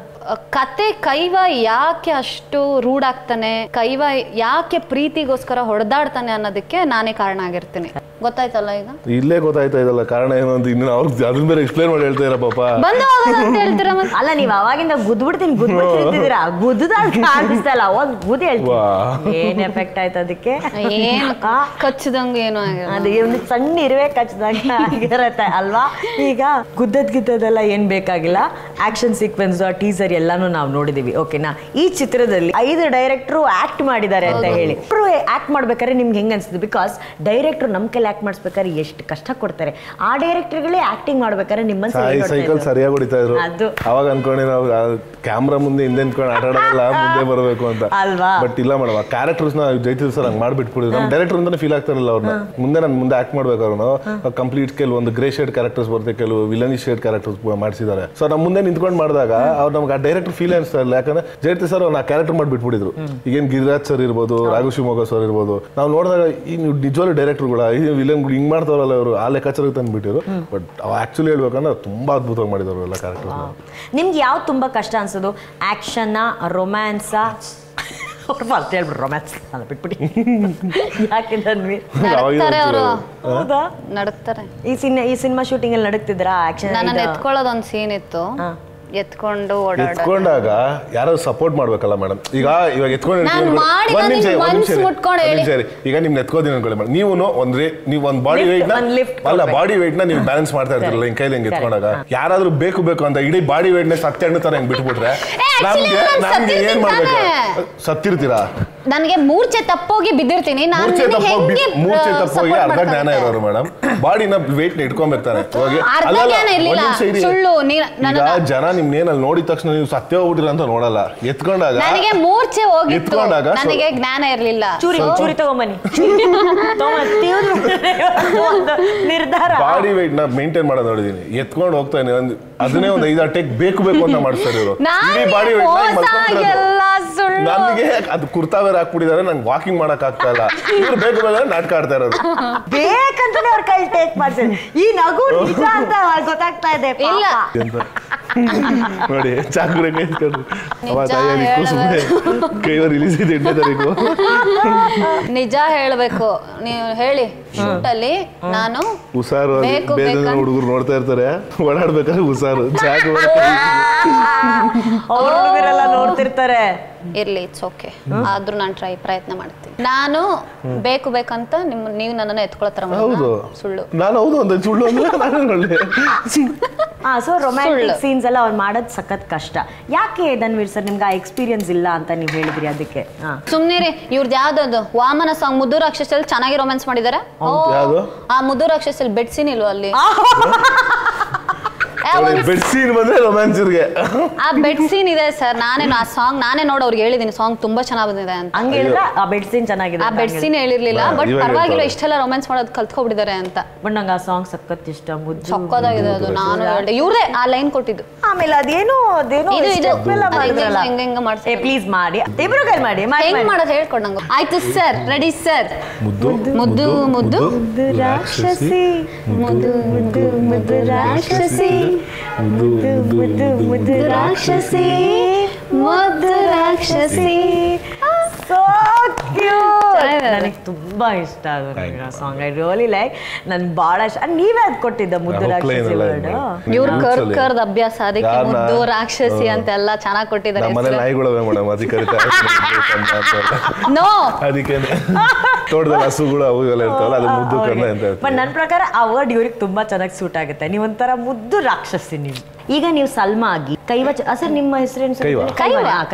ಕತೆ ಕೈವ ಯಾಕೆ ಅಷ್ಟು ರೂಢ್ ಆಗ್ತಾನೆ ಕೈವ ಯಾಕೆ ಪ್ರೀತಿಗೋಸ್ಕರ ಹೊಡೆದಾಡ್ತಾನೆ ಅನ್ನೋದಕ್ಕೆ ನಾನೇ ಕಾರಣ ಆಗಿರ್ತೀನಿ ಗೊತ್ತಾಯ್ತಲ್ಲ ಈಗ ಇಲ್ಲೇ ಗೊತ್ತಾಯ್ತಾ ಇದಲ್ಲ ಕಾರಣ ಏನು ಅಂತ ಇನ್ನು ಅವ್ರಿಗೆ ಅದನ್ನ ಬೇರೆ ಎಕ್ಸ್ಪ್ಲೇನ್ ಮಾಡಿ ಹೇಳ್ತಾ ಇರ ಪಾಪ ಬಂದು ಅಂತ ಹೇಳ್ತೀರಾ ಮತ್ತೆ ಅಲ್ಲ ನೀವ್ ಅವಾಗಿಂದ ಗುದ್ಬಿಡ್ತೀರಾ ಗುದ್ದಾಗ ಕಾಣಿಸ್ತಾ ಇಲ್ಲ ಅವಾಗ ಗುದ್ ಹೇಳ್ತೀನಿ ಏನ್ ಎಫೆಕ್ಟ್ ಆಯ್ತು ಅದಕ್ಕೆ ಏನು ಕಚ್ಚದಂಗ ಏನು ಅದೇ ಒಂದು ಸಣ್ಣ ಇರುವೆ ಕಚ್ಚದಂಗ ಆಗಿರತ್ತೆ ಅಲ್ವಾ ಈಗ ಗುದ್ದದೆಲ್ಲ ಏನ್ ಬೇಕಾಗಿಲ್ಲ ಆಕ್ಷನ್ ಸೀಕ್ವೆನ್ಸ್ ಟೀಸರ್ ಎಲ್ಲಾನು ನಾವು ನೋಡಿದೀವಿ ಓಕೆನಾ ಈ ಚಿತ್ರದಲ್ಲಿ 5 ಡೈರೆಕ್ಟರ್ ಆಕ್ಟ್ ಮಾಡಿದ್ದಾರೆ ಅಂತ ಹೇಳಿ ಆಕ್ಟ್ ಮಾಡ್ಬೇಕಾದ್ರೆ ನಿಮ್ಗೆ ಹೆಂಗ್ ಅನ್ಸುತ್ತೆ ಬಿಕಾಸ್ ಡೈರೆಕ್ಟರ್ ನಮ್ ಕೈಲಿ ಆಕ್ಟ್ ಮಾಡಿಸ್ಬೇಕಾದ್ರೆ ಎಷ್ಟು ಕಷ್ಟ ಕೊಡ್ತಾರೆ ಆ ಡೈರೆಕ್ಟರ್ಗಳೇ ಆಕ್ಟಿಂಗ್ ಮಾಡ್ಬೇಕಾದ್ರೆ ನಿಮ್ಮ ಸೈಕಲ್ ಸರಿಯಾಗಿ ಹೊಡಿತಾ ಇದ್ರು ಅವಾಗ ಅನ್ಕೊಂಡೆ ನಾವು ಕ್ಯಾಮ್ರಾ ಮುಂದೆ ಹಿಂದೆ ನಿಂತ್ಕೊಂಡು ಆಟ ಆಡೋದಲ್ಲ ಮುಂದೆ ಬರಬೇಕು ಅಂತ ಅಲ್ವಾ ಬಟ್ ಇಲ್ಲ ಮೇಡಮ್ ಆ ಕ್ಯಾರೆಕ್ಟರ್ಸ್ ನ ಜೈತಿಲ್ ಸರ್ ಹಂಗ್ ಮಾಡ್ಬಿಟ್ಬಿಡಿದ್ರು ನಮ್ ಡೈರೆಕ್ಟರ್ ಅಂತಾನೆ ಫೀಲ್ ಆಗ್ತಾರಲ್ಲ ಅವ್ರನ್ನ ಮುಂದೆ ಆಕ್ಟ್ ಮಾಡ್ಬೇಕು ಅವ್ರನ್ನ ಕಂಪ್ಲೀಟ್ ಕೆಲವೊಂದು ಗ್ರೇ ಶೇಡ್ ಕ್ಯಾರೆಕ್ಟರ್ಸ್ ಬರುತ್ತೆ ಕೆಲವು ವಿಲನಿ ಶೇಡ್ ಕ್ಯಾರೆಕ್ಟರ್ಸ್ ಮಾಡಿಸಿದ್ದಾರೆ ಸೊ ನಮ್ ಮುಂದೆ ನಿಂತ್ಕೊಂಡು ಮಾಡಿದಾಗ ಅವ್ರು ನಮ್ಗೆ ಆ ಡೈರೆಕ್ಟರ್ ಫೀಲ್ ಅನಿಸ್ತಾ ಇಲ್ಲ ಯಾಕಂದ್ರೆ ಜೈತಿಲ್ ಸರ್ ಅವ್ರನ್ನ ಕ್ಯಾರೆಕ್ಟರ್ ಮಾಡ್ಬಿಟ್ಬಿಟ್ಟಿದ್ರು ಈಗೇನ್ ಗಿರಿರಾಜ್ ಸರ್ ಇರ್ಬೋದು ರಾಘು ಶಿವಮೊಗ್ಗ ಸರ್ ಇರ್ಬೋದು ನಾವು ನೋಡಿದಾಗ ಈ ನಿಜವಾಗ್ಲೂ ಡೈರೆಕ್ಟರ್ಗಳ ಈ ವಿಲನ್ಗಳು ಹಿಂಗ್ ಮಾಡ್ತಾರಲ್ಲ ಅವರು ಆ ಲೆಕ್ಕಾಚಾರಕ್ಕೆ ತಂದ್ಬಿಟ್ಟಿರು ಬಟ್ ಆಕ್ಚುಲಿ ಹೇಳ್ಬೇಕಂದ್ರೆ ತುಂಬಾ ಅದ್ಭುತವಾಗಿ ಮಾಡಿದವರು ಎಲ್ಲ ಕ್ಯಾರೆಕ್ಟರ್ ನಿಮ್ಗೆ ಯಾವ್ದು ತುಂಬಾ ಕಷ್ಟ ಅನ್ಸೋದು ಆಕ್ಷನ್ ರೊಮ್ಯಾನ್ಸಾ ಫಸ್ಟ್ ಹೇಳ್ಬಿಡ್ರಿ ರೊಮ್ಯಾನ್ಸ್ ಅಲ್ಲ ಬಿಟ್ಬಿಡಿ ಯಾಕೆ ನಡಕ್ತಾರೆ ಅವರು ಹೌದಾ ನಡಕ್ತಾರೆ ಈ ಸಿನಿಮಾ ಶೂಟಿಂಗ್ ಅಲ್ಲಿ ನಡಕ್ತಿದ್ರಾ ಆಕ್ಷನ್ ನನ್ನ ಎತ್ಕೊಳ್ಳೋದು ಒಂದು ಸೀನ್ ಇತ್ತು ಎತ್ಕೊಂಡು ಎತ್ಕೊಂಡಾಗ ಯಾರು ಸಪೋರ್ಟ್ ಮಾಡ್ಬೇಕಲ್ಲ ಮೇಡಮ್ ಈಗ ಇವಾಗ ಈಗ ನಿಮ್ನ ಎತ್ಕೋದಿನ ಅನ್ಕೊಳ್ಳಿ ಮೇಡಮ್ ನೀವು ಒಂದ್ ಬಾಡಿ ವೇಟ್ ಅಲ್ಲ ಬಾಡಿ ವೇಟ್ ನ ನೀವು ಬ್ಯಾಲೆನ್ಸ್ ಮಾಡ್ತಾ ಇರ್ತಿರಲ್ಲ ಹಿಂಗ್ ಕೈಲಿ ಹಿಂಗ್ ಎತ್ಕೊಂಡಾಗ ಯಾರಾದ್ರೂ ಬೇಕು ಅಂತ ಇಡೀ ಬಾಡಿ ವೇಟ್ ನ ಸತ್ಯಣ್ಣ ತರ ಹಿಂಗ್ ಬಿಟ್ಬಿಟ್ರೆ ನಮ್ಗೆ ಏನ್ ಮಾಡ್ಬೇಕು ಸತ್ತಿರ್ತೀರಾ ನನಗೆ ಮೂರ್ಛೆ ತಪ್ಪೋಗಿ ಬಿದ್ದಿರ್ತೀನಿ ಮೂರ್ಛೆ ತಪ್ಪೋಗಿ ಅರ್ಧ ಜ್ಞಾನ ಇರೋರು ಮೇಡಮ್ ಬಾಡಿನ ವೇಟ್ ನ ಇಟ್ಕೊಂಡ್ಬಿರ್ತಾರೆ ಈಗ ಜನ ನಿಮ್ನೇನಲ್ಲಿ ನೋಡಿದ ತಕ್ಷಣ ನೀವು ಸತ್ಯ ಹೋಗ್ಬಿಟ್ಟಿರ ಅಂತ ನೋಡಲ್ಲ ಎತ್ಕೊಂಡಾಗ ನನಗೆ ಮೂರ್ಛೆ ಹೋಗಿತ್ತು ನನಗೆ ಜ್ಞಾನ ಇರ್ಲಿಲ್ಲ ಚೂರಿ ತಗೊಂಬನ್ನಿ ನಿರ್ಧಾರ ಬಾಡಿ ವೇಟ್ ನ ಮೇಂಟೈನ್ ಮಾಡೋದು ನೋಡಿದೀನಿ ಎತ್ಕೊಂಡು ಹೋಗ್ತಾನೆ ಅದನ್ನೇ ಒಂದು 5 ಟೇಕ್ ಬೇಕು ಅಂತ ಮಾಡಿಸ್ತಾರೆ ಇವರು ಬಾಡಿ ವೇಟ್ ನನಗೆ ಅದು ಕುರ್ತಾ ಬೇರೆ ಹಾಕ್ಬಿಟ್ಟಿದ್ದಾರೆ ನಂಗೆ ವಾಕಿಂಗ್ ಮಾಡಕ್ ಆಗ್ತಾ ಇಲ್ಲ ಇವ್ರು ಬೇಕು ನಾಟಕ ಆಡ್ತಾ ಇರೋದು ಬೇಕಂತಾನೆ ಅವ್ರ ಕೈ ಟೇಕ್ ಮಾಡ್ತಾರೆ ಈ ನಗು ನಿಜ ಅಂತ ಗೊತ್ತಾಗ್ತಾ ಇದೆ ಇಲ್ಲ ನೋಡಿ ಚಾಕುರೆ ಕೈ ಕೈವ ರಿಲೀಸ್ ಇದೆ 8ನೇ ತಾರೀಕು ನಿಜ ಹೇಳ್ಬೇಕು ನೀವು ಹೇಳಿ ಶೂಟಲ್ಲಿ ನಾನು ಹುಷಾರು ಬೇರೆ ಹುಡುಗರು ನೋಡ್ತಾ ಇರ್ತಾರೆ ಓಡಾಡ್ಬೇಕಾದ್ರೆ ಹುಷಾರು ಚಾಕು ಹುಡುಗರೆಲ್ಲ ನೋಡ್ತಿರ್ತಾರೆ ಇರ್ಲಿ ಇಟ್ಸ್ ಓಕೆ ಆದ್ರೂ ನಾನು ಪ್ರಯತ್ನ ಮಾಡ್ತೀನಿ ನಾನು ಬೇಕಂತ ನೀವು ನನ್ನನ್ನು ಎತ್ಕೊಳತ್ತರ ಸುಳ್ಳು ನಾನು ಹೌದು ಅಂತ ಸುಳ್ಳು ಅಂದ್ರೆ ಸೊ ರೊಮ್ಯಾಂಟಿಕ್ ಸೀನ್ಸ್ ಎಲ್ಲ ಅವ್ರು ಮಾಡೋದು ಸಖತ್ ಕಷ್ಟ ಯಾಕೆ ಧನ್ವೀರ್ ಸರ್ ನಿಮ್ಗೆ ಆ ಎಕ್ಸ್ಪೀರಿಯನ್ಸ್ ಇಲ್ಲ ಅಂತ ನೀವು ಹೇಳಿದ್ರಿ ಅದಕ್ಕೆ ಸುಮ್ನಿರಿ ಇವ್ರದ್ದು ಯಾವ್ದದು ವಾಮನ ಸಾಂಗ್ ಮುದ್ದು ರಾಕ್ಷಸಲ್ಲಿ ಚೆನ್ನಾಗಿ ರೊಮ್ಯಾನ್ಸ್ ಮಾಡಿದಾರೆ ಆ ಮುದ್ದು ರಾಕ್ಷಸಲ್ಲಿ ಬೆಡ್ ಸೀನ್ ಇಲ್ವಾ ಅಲ್ಲಿ ಬೆಡ್ ಸೀನ್ ಬಂದ್ರೆ ರೊಮ್ಯಾನ್ಸ್ ಆ ಬೆಡ್ ಸೀನ್ ಇದೆ ಸರ್ ಆ ಸಾಂಗ್ ನಾನೇ ನೋಡಿ ಅವ್ರಿಗೆ ಹೇಳಿದೀನಿ ಸಾಂಗ್ ತುಂಬಾ ಚೆನ್ನಾಗಿ ಬಂದಿದೆ ಅಂತ ಹಂಗೆ ಆ ಬೆಡ್ ಸೀನ್ ಚೆನ್ನಾಗಿದೆ ಆ ಬೆಡ್ ಸೀನ್ ಹೇಳಿರ್ಲಿಲ್ಲ ಬಟ್ ಪರವಾಗಿಲ್ಲ ಇಷ್ಟೆಲ್ಲ ರೊಮ್ಯಾನ್ಸ್ ಮಾಡೋದು ಕಲ್ತ್ಕೊಬಿಟ್ಟಿದ್ದಾರೆ ಅಂತ ಬಟ್ ನಂಗೆ ಆ ಸಾಂಗ್ ಸಖತ್ ಇಷ್ಟ ಮುದ್ದು ಸಕ್ಕದಾಗಿದೆ ಅದು ನಾನು ಹೇಳ್ದೆ ಇವ್ರೇ ಆ ಲೈನ್ ಕೊಟ್ಟಿದ್ದು ಆಮೇಲೆ ಅದೇನೋ ಹೆಂಗ ಮಾಡ್ತಾರೆ ಪ್ಲೀಸ್ ಮಾಡಿ ಇಬ್ರು ಕೈ ಮಾಡಿ ಹೆಂಗ್ ಮಾಡೋದು ಹೇಳ್ಕೊಡ್ ನಂಗೆ ಆಯ್ತು ಸರ್ ರೆಡಿ ಸರ್ ಮುದ್ದು ಮುದ್ದು ಮುದ್ದು ರಾಕ್ಷಸಿ ಮುದ್ದು ಮುದ್ದು ಮುದ್ದು ರಾಕ್ಷಸಿ ಮುದ್ದು ಮುದ್ದು ಮುದ್ದು ರಾಕ್ಷಸಿ ಮುದ್ದು ರಾಕ್ಷಸಿ ಸೋ ಕ್ಯೂಟ್ ನನಗೆ ತುಂಬಾ ಇಷ್ಟ ಅದು ಆ ಸಾಂಗ್ ಐ ರಿಯಲಿ ಲೈಕ್ ನನ್ ಬಹಳ ನೀವೇ ಅದ್ ಕೊಟ್ಟಿದ್ದ ಮುದ್ದು ರಾಕ್ಷಸಿ ವರ್ಡ್ ಇವ್ರು ಕರ್ದ ಅಭ್ಯಾಸ ಅದಕ್ಕೆ ಮುದ್ದು ರಾಕ್ಷಸಿ ಅಂತೆಲ್ಲ ಚೆನ್ನಾಗಿ ಕೊಟ್ಟಿದ್ದಾರೆ ನಮ್ಮನೆ ನಾಯಿಗಳವೆ ಮೇಡಮ್ ಅಧಿಕಾರಿ ನೋ ಅದಕ್ಕೆ ತೋಟದ ಹಸುಗಳು ಅವು ಎಲ್ಲ ಇರ್ತಾವಲ್ಲ ಅದು ಮುದ್ದು ಕರ್ಣ ಅಂತ ಬಟ್ ನನ್ನ ಪ್ರಕಾರ ಆ ವರ್ಡ್ ಇವ್ರಿಗೆ ತುಂಬಾ ಚೆನ್ನಾಗಿ ಸೂಟ್ ಆಗುತ್ತೆ ನೀವು ಒಂಥರ ಮುದ್ದು ರಾಕ್ಷಸಿ ನೀವು ಈಗ ನೀವು ಸಲ್ಮಾ ಆಗಿ ಕೈವ ಸರ್ ನಿಮ್ಮ ಹೆಸರೇನು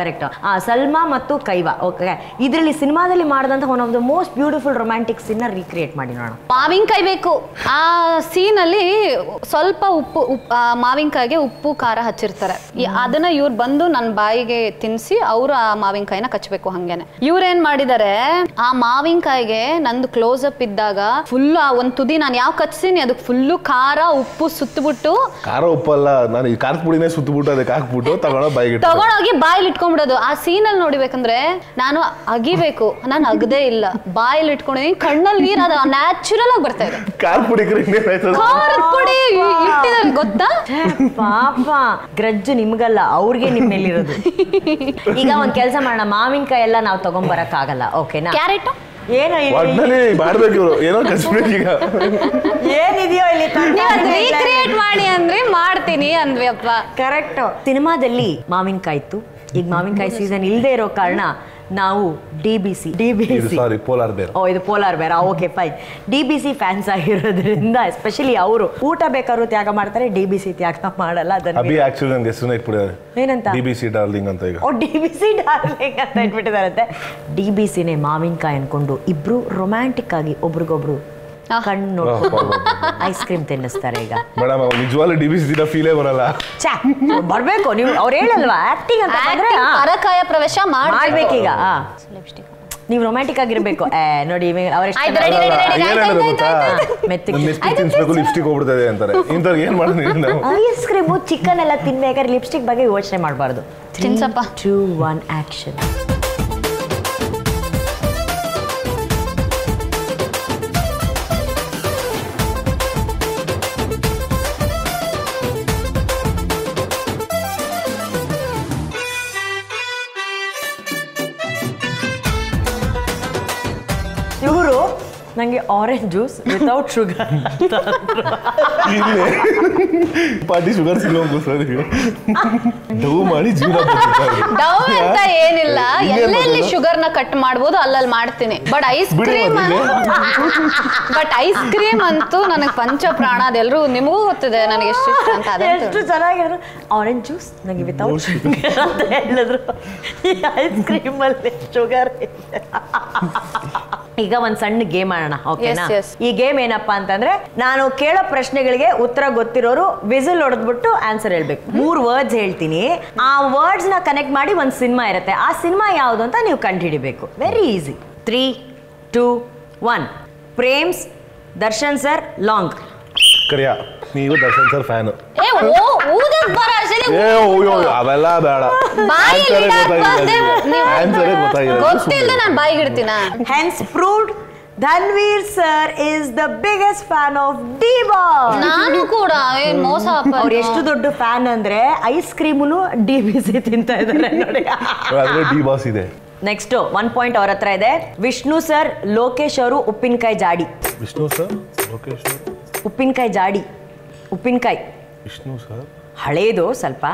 ಕರೆಕ್ಟ್ ಸಲ್ಮಾ ಮತ್ತು ಕೈವ ಓಕೆ ಇದರಲ್ಲಿ ಸಿನಿಮಾದಲ್ಲಿ ಮಾಡಿದಂತ one of the most beautiful romantic scene recreate ಮಾಡಿ ನೋಡೋಣ ಮಾವಿನಕಾಯಿ ಬೇಕು ಆ ಸೀನ್ ಅಲ್ಲಿ ಸ್ವಲ್ಪ ಉಪ್ಪು ಮಾವಿನಕಾಯಿಗೆ ಉಪ್ಪು ಖಾರ ಹಚ್ಚಿರ್ತಾರೆ ಅದನ್ನ ಇವ್ರು ಬಂದು ನನ್ನ ಬಾಯಿಗೆ ತಿನ್ಸಿ ಅವ್ರು ಆ ಮಾವಿನಕಾಯಿನ ಕಚ್ಚಬೇಕು ಹಂಗೇನೆ ಇವ್ರೇನ್ ಮಾಡಿದಾರೆ ಆ ಮಾವಿನಕಾಯಿಗೆ ನಂದು ಕ್ಲೋಸ್ ಅಪ್ ಇದ್ದಾಗ ಫುಲ್ ಒಂದ್ ತುದಿ ನಾನು ಯಾವ ಕಚ್ತೀನಿ ಅದಕ್ಕೆ ಫುಲ್ಲು ಖಾರ ಉಪ್ಪು ಸುತ್ತಬಿಟ್ಟು ಖಾರ ಉಪ್ಪಲ್ಲ ನಾನು ಈ ಖಾರದ ಪುಡಿನೇ ಸುತ್ತಬಿಟ್ಟು ಅದಕ್ಕೆ ಹಾಕ್ಬಿಟ್ಟು ತಗೊಂಡೋಗಿ ಬಾಯಲ್ಲಿ ಇಟ್ಕೊಂಡ್ಬಿಡೋದು. ಆ ಸೀನಲ್ಲಿ ನೋಡಿಬೇಕಂದ್ರೆ ನಾನು ಅಗಿಬೇಕು, ನಾನು ಅಗದೇ ಇಲ್ಲ, ಬಾಯಲ್ಲಿ ಇಟ್ಕೊಂಡಿದ್ದೀನಿ, ಕಣ್ಣಲ್ಲಿ ನೀರು ಅದು ನ್ಯಾಚುರಲ್ ಆಗಿ ಬರ್ತಾ ಇದೆ. ಖಾರದ ಪುಡಿ ಖಾರದ ಪುಡಿ ಇಟ್ಟಿದ್ದಾರೆ ಗೊತ್ತಾ? ಪಾಪ ಗ್ರಜ್ಜು ನಿಮ್ಗಲ್ಲ, ಅವ್ರಿಗೆ ನಿಮ್ ಮೇಲಿರೋದು. ಈಗ ಒಂದ್ ಕೆಲಸ ಮಾಡೋಣ, ಮಾವಿನಕಾಯಿ ಎಲ್ಲ ನಾವು ತಗೊಂಡ್ಬರಕ್ ಆಗಲ್ಲ, ಓಕೆನಾ? ಕ್ಯಾರೆಟ್ ಏನೋ ಮಾಡ್ಬೇಕು ಇವ್ರು, ಏನೋ ಕಸ್ಬೇಕು ಈಗ. ಏನಿದೆಯೋ ಇಲ್ಲಿ ರೀಕ್ರಿಯೇಟ್ ಮಾಡಿ ಅಂದ್ರೆ ಮಾಡ್ತೀನಿ ಅಂದ್ವಿ ಅಪ್ಪ. ಕರೆಕ್ಟ್. ಸಿನಿಮಾದಲ್ಲಿ ಮಾವಿನಕಾಯಿ ಇತ್ತು, ಈಗ ಮಾವಿನಕಾಯಿ ಸೀಸನ್ ಇಲ್ಲದೆ ಇರೋ ಕಾರಣ ನಾವು DBC ಸಾರಿ ಪೋಲಾರ್ ಬೇರ್. ಓ ಇದು ಪೋಲಾರ್ ಬೇರ್, ಓಕೆ ಫೈನ್. DBC ಫ್ಯಾನ್ಸ್ ಆಗಿರೋದ್ರಿಂದ ಎಸ್ಪೆಷಲಿ ಅವರು ಊಟ ಬೇಕಾದ್ರೂ ತ್ಯಾಗ ಮಾಡ್ತಾರೆ, DBC ತ್ಯಾಗ ಮಾಡಲ್ಲ. ಅಭಿ ಆಕ್ಚುಲಿ ನನಗೆ ಹೆಸರನ್ನ ಇಟ್ಬಿಟ್ಟಿದ್ದಾರೆ, ಏನಂತ? DBC ಡಾರ್ಲಿಂಗ್ ಅಂತ. ಈಗ DBC ಡಾರ್ಲಿಂಗ್ ಅಂತ ಇಟ್ಬಿಟ್ಟಿದಾರಂತೆ. DBCನೇ ಮಾವಿನಕಾಯಿ ಅನ್ಕೊಂಡು ಇಬ್ರು ರೊಮ್ಯಾಂಟಿಕ್ ಆಗಿ ಒಬ್ರಿಗೊಬ್ರು ಕಣ್ಣು ಐಸ್ ಕ್ರೀಮ್ ತಿನ್ನಿಸ್ತಾರೆ. ಈಗ ಮೇಡಮ್ ನಿಜವಾಗ್ಲೂ DBC ಫೀಲೇ ಬರಲ್ಲ. ಬರ್ಬೇಕು, ನೀವು ಅವ್ರು ಹೇಳಲ್ವಾ ಆಕ್ಟಿಂಗ್ ಅಂತ ಬಂದ್ರೆ ಪರಕಾಯ ಪ್ರವೇಶ ಮಾಡ್ಬೇಕೀಗ. ನೀವು ರೊಮ್ಯಾಂಟಿಕ್ ಆಗಿರ್ಬೇಕು. ನೋಡಿ ಲಿಪ್ಸ್ಟಿಕ್ ಹೋಗ್ಬಿಡ್ತದೆ ಅಂತಾರೆ, ಇಂಥವ್ರು ಏನ್ ಮಾಡೋದು? ಐಸ್ ಕ್ರೀಮು ಚಿಕನ್ ಎಲ್ಲ ತಿನ್ಬೇಕಾದ್ರೆ ಲಿಪ್ಸ್ಟಿಕ್ ಬಗ್ಗೆ ಯೋಚನೆ ಮಾಡಬಾರ್ದು. 3, 2, 1 ಆಕ್ಷನ್. ಇವರು ನಂಗೆ orange juice without sugar party sugar ಡವ್ ಮಾಡಿ ಡವ್ ಅಂತ ಏನಿಲ್ಲ, ಎಲ್ಲೆಲ್ಲಿ ಶುಗರ್ ನ ಕಟ್ ಮಾಡ್ಬೋದು ಅಲ್ಲಲ್ಲಿ ಮಾಡ್ತೀನಿ. ಬಟ್ ಐಸ್ ಕ್ರೀಮ್ ಅಂತೂ ನನಗೆ ಪಂಚ ಪ್ರಾಣ. ಅದೆಲ್ಲರೂ ನಿಮಗೂ ಗೊತ್ತಿದೆ ನನಗೆ ಎಷ್ಟು ಇಷ್ಟ ಅಂತ. ಎಷ್ಟು ಚೆನ್ನಾಗಿರೋದು. ಆರೆಂಜ್ ಜ್ಯೂಸ್ ನಂಗೆ ವಿತೌಟ್ ಶುಗರ್ ಅಂತ ಹೇಳಿದ್ರು, ಐಸ್ ಕ್ರೀಮ್ ಅಲ್ಲಿ ಶುಗರ್. ಈಗ ಒಂದ್ ಸಣ್ಣ ಗೇಮ್ ಆಡೋಣ, ಓಕೆನಾ? ಈ ಗೇಮ್ ಏನಪ್ಪಾ ಅಂತಂದ್ರೆ, ನಾನು ಕೇಳೋ ಪ್ರಶ್ನೆಗಳಿಗೆ ಉತ್ತರ ಗೊತ್ತಿರೋರು ವಿಸಿಲ್ ಹೊಡೆದ್ಬಿಟ್ಟು ಆನ್ಸರ್ ಹೇಳ್ಬೇಕು. 3 ವರ್ಡ್ಸ್ ಹೇಳ್ತೀನಿ, ಆ ವರ್ಡ್ಸ್ ನ ಕನೆಕ್ಟ್ ಮಾಡಿ ಒಂದ್ ಸಿನಿಮಾ ಇರುತ್ತೆ, ಆ ಸಿನಿಮಾ ಯಾವ್ದು ಅಂತ ನೀವು ಕಂಡುಹಿಡಿಬೇಕು. Very easy. 3, 2, 1. Prems, Darshan sir, long. Kariya, ನೀವು ದರ್ಶನ್ ಸರ್ ಫ್ಯಾನ್. ಅವೆಲ್ಲ ಬೇಡ, ಗೊತ್ತಿಲ್ಲ ನಾನು ಬಾಯಿಗಿಡ್ತೀನ. Hence proved Dhanveer sir is the biggest fan of D-Boss. ನಾನು ಕೂಡ ಮೋಸ. ಅವ್ರು ಎಷ್ಟು ದೊಡ್ಡ ಫ್ಯಾನ್ ಅಂದ್ರೆ ಐಸ್ ಕ್ರೀಮುನು DBC ತಿಂತಾ ಇದ್ದಾರೆ ನೋಡಿ. D-Boss ಇದೆ. ನೆಕ್ಸ್ಟ್ 1 ಪಾಯಿಂಟ್ ಅವ್ರ ಹತ್ರ ಇದೆ. ವಿಷ್ಣು ಸರ್, ಲೋಕೇಶ್ ಅವರು ಉಪ್ಪಿನಕಾಯಿ ಜಾಡಿ. ವಿಷ್ಣು ಸರ್, ಲೋಕೇಶ್ ಉಪ್ಪಿನಕಾಯಿ ಜಾಡಿ. ಉಪ್ಪಿನಕಾಯಿ ವಿಷ್ಣು ಸರ್ ಹಳೇದು ಸ್ವಲ್ಪ.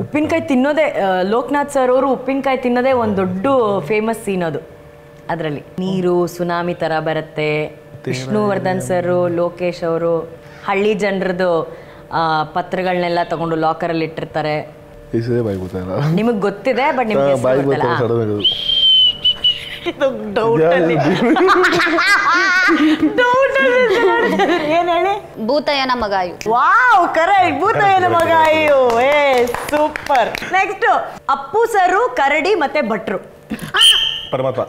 ಉಪ್ಪಿನಕಾಯಿ ತಿನ್ನೋದೇ, ಲೋಕನಾಥ್ ಸರ್ ಅವರು ಉಪ್ಪಿನಕಾಯಿ ತಿನ್ನೋದೇ ಒಂದು ದೊಡ್ಡ ಫೇಮಸ್ ಸೀನ್ ಅದು. ಅದರಲ್ಲಿ ನೀರು ಸುನಾಮಿ ತರ ಬರುತ್ತೆ. ವಿಷ್ಣುವರ್ಧನ್ ಸರ್, ಲೋಕೇಶ್ ಅವರು ಹಳ್ಳಿ ಜನರದು ಪತ್ರಗಳನ್ನೆಲ್ಲ ತಗೊಂಡು ಲಾಕರ್ ಅಲ್ಲಿ ಇಟ್ಟಿರ್ತಾರೆ. ನಿಮಗ್ ಗೊತ್ತಿದೆ ಬಟ್ ನಿಮ್ಗೆ ಏನ್ ಹೇಳಿ? ಭೂತಯ್ಯನ ಮಗಾಯು. Wow, correct. ಭೂತಯ್ಯನ ಮಗಾಯು. ಸೂಪರ್. ನೆಕ್ಸ್ಟ್ ಅಪ್ಪು ಸರು, ಕರಡಿ ಮತ್ತೆ ಭಟ್ರು. ಪರಮಾತ್ಮ.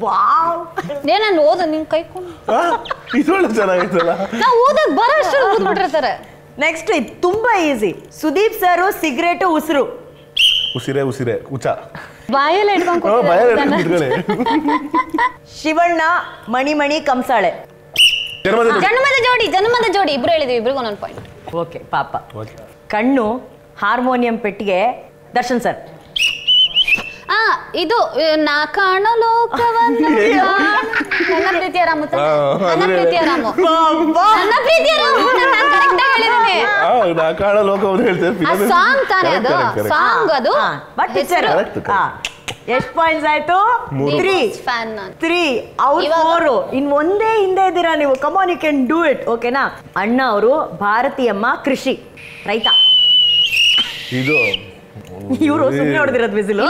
ವಾವ್, ನಾನು ಓದ ನಿನ್ ಕೈಕೊಂಡು ಚೆನ್ನಾಗಿತ್ತಲ್ಲ, ನಾವು ಓದಕ್ ಬರೋ ಅಷ್ಟು ಓದ್ಬಿಟ್ಟಿರ್ತಾರೆ. ನೆಕ್ಸ್ಟ್ ಇದು ತುಂಬಾ ಈಸಿ. ಸುದೀಪ್ ಸರು, ಸಿಗರೇಟು, ಉಸಿರು. ಉಸಿರೇ ಉಸಿರೇ ಉಚ ಬಾಯಲ್ಲಿ ಇಟ್ಕೊಂಡು. ಶಿವಣ್ಣ, ಮಣಿಮಣಿ, ಕಂಸಾಳೆ. ಜನ್ಮದ ಜೋಡಿ ಇಬ್ರು ಹೇಳಿದ್ವಿ, ಇಬ್ರಿಗೂ ಒಂದೊಂದು ಪಾಯಿಂಟ್. ಓಕೆ ಪಾಪ. ಕಣ್ಣು, ಹಾರ್ಮೋನಿಯಂ ಪೆಟ್ಟಿಗೆ, ದರ್ಶನ್ ಸರ್. ಇದು ನಾ ಕಾಣೋ ಲೋಕವನ್ನ ನನ್ನ ಪ್ರೀತಿಯ ರಾಮು. ನನ್ನ ಪ್ರೀತಿಯ ರಾಮು, ನನ್ನ ಪ್ರೀತಿಯ ರಾಮು. ನಾನು ಕರೆಕ್ಟ್ ಆಗಿ ಹೇಳಿದ್ದೀನಿ. ನಾ ಕಾಣೋ ಲೋಕವನ್ನ ಹೇಳ್ತೇನೆ. ಆ ಸಾಂಗ್ ತಾನೇ ಅದು, ಸಾಂಗ್ ಅದು. ಬಟ್ ಎಷ್ಟು ಪಾಯಿಂಟ್ಸ್ ಆಯ್ತು? 3 ಅವ್ರು 4. ಇನ್ ಒಂದೇ ಹಿಂದೆ ಇದ್ದೀರಾ ನೀವು. ಕಮಾನ್, ಯು ಕ್ಯಾನ್ ಡೂ ಇಟ್, ಓಕೆನಾ? ಅಣ್ಣ ಅವರು, ಭಾರತೀಯಮ್ಮ, ಕೃಷಿ, ರೈತ. ಇದು ಇವರು ಸುಮ್ಮನೆ ಹೊಡೆದಿರೋದು ಬಿಸಿಲು.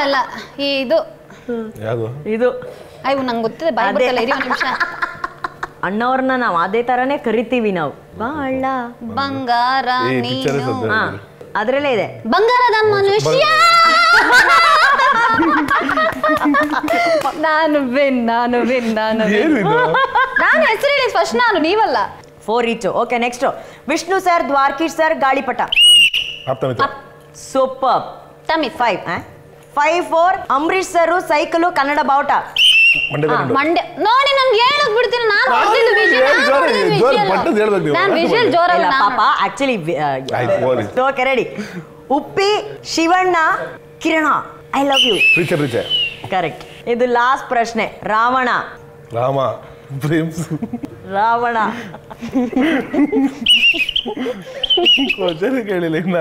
ಇಲ್ಲ ಇದು ಇದು ಅಯ್ಯೋ ನಂಗೆ ಗೊತ್ತಿದೆ, ಬಾಯಿ ಬರ್ತಲ್ಲ. ಇರಿ ಒಂದು ನಿಮಿಷ. ಅಣ್ಣವ್ರನ್ನ ನಾವು ಅದೇ ತರಾನೇ ಕರಿತೀವಿ ನಾವು. ಬಾಳ ಬಂಗಾರ ನೀನು. ಅದ್ರಲ್ಲೇ ಇದೆ ಬಂಗಾರದ ಮನುಷ್ಯ. ನಾನು ಹೆಸರು ಹೇಳಿ ಫಸ್ಟ್, ನಾನು, ನೀವಲ್ಲ. 4 ಈಚು. Okay, next Vishnu sir, Dwarakish sir, Gaalipata. Super. Tamil 5-4 Ambareesh sir, cycle, Kannada ಬಾವುಟ. ಮಂಡ್ಯ ನೋಡಿ ನನ್ಗೆ ಹೇಳಕ್ ಬಿಡ್ತೀನಿ ನಾನು ವಿಷುವಲ್ ಜೋರಾಗಿ ಪಾಪ actually. Okay, ready. Uppi, Shivanna, Kirana, I love you. Correct. ಇದು ಲಾಸ್ಟ್ ಪ್ರಶ್ನೆ. ರಾವಣ. ಕೇಳಿಲ್ಲ ಇನ್ನ.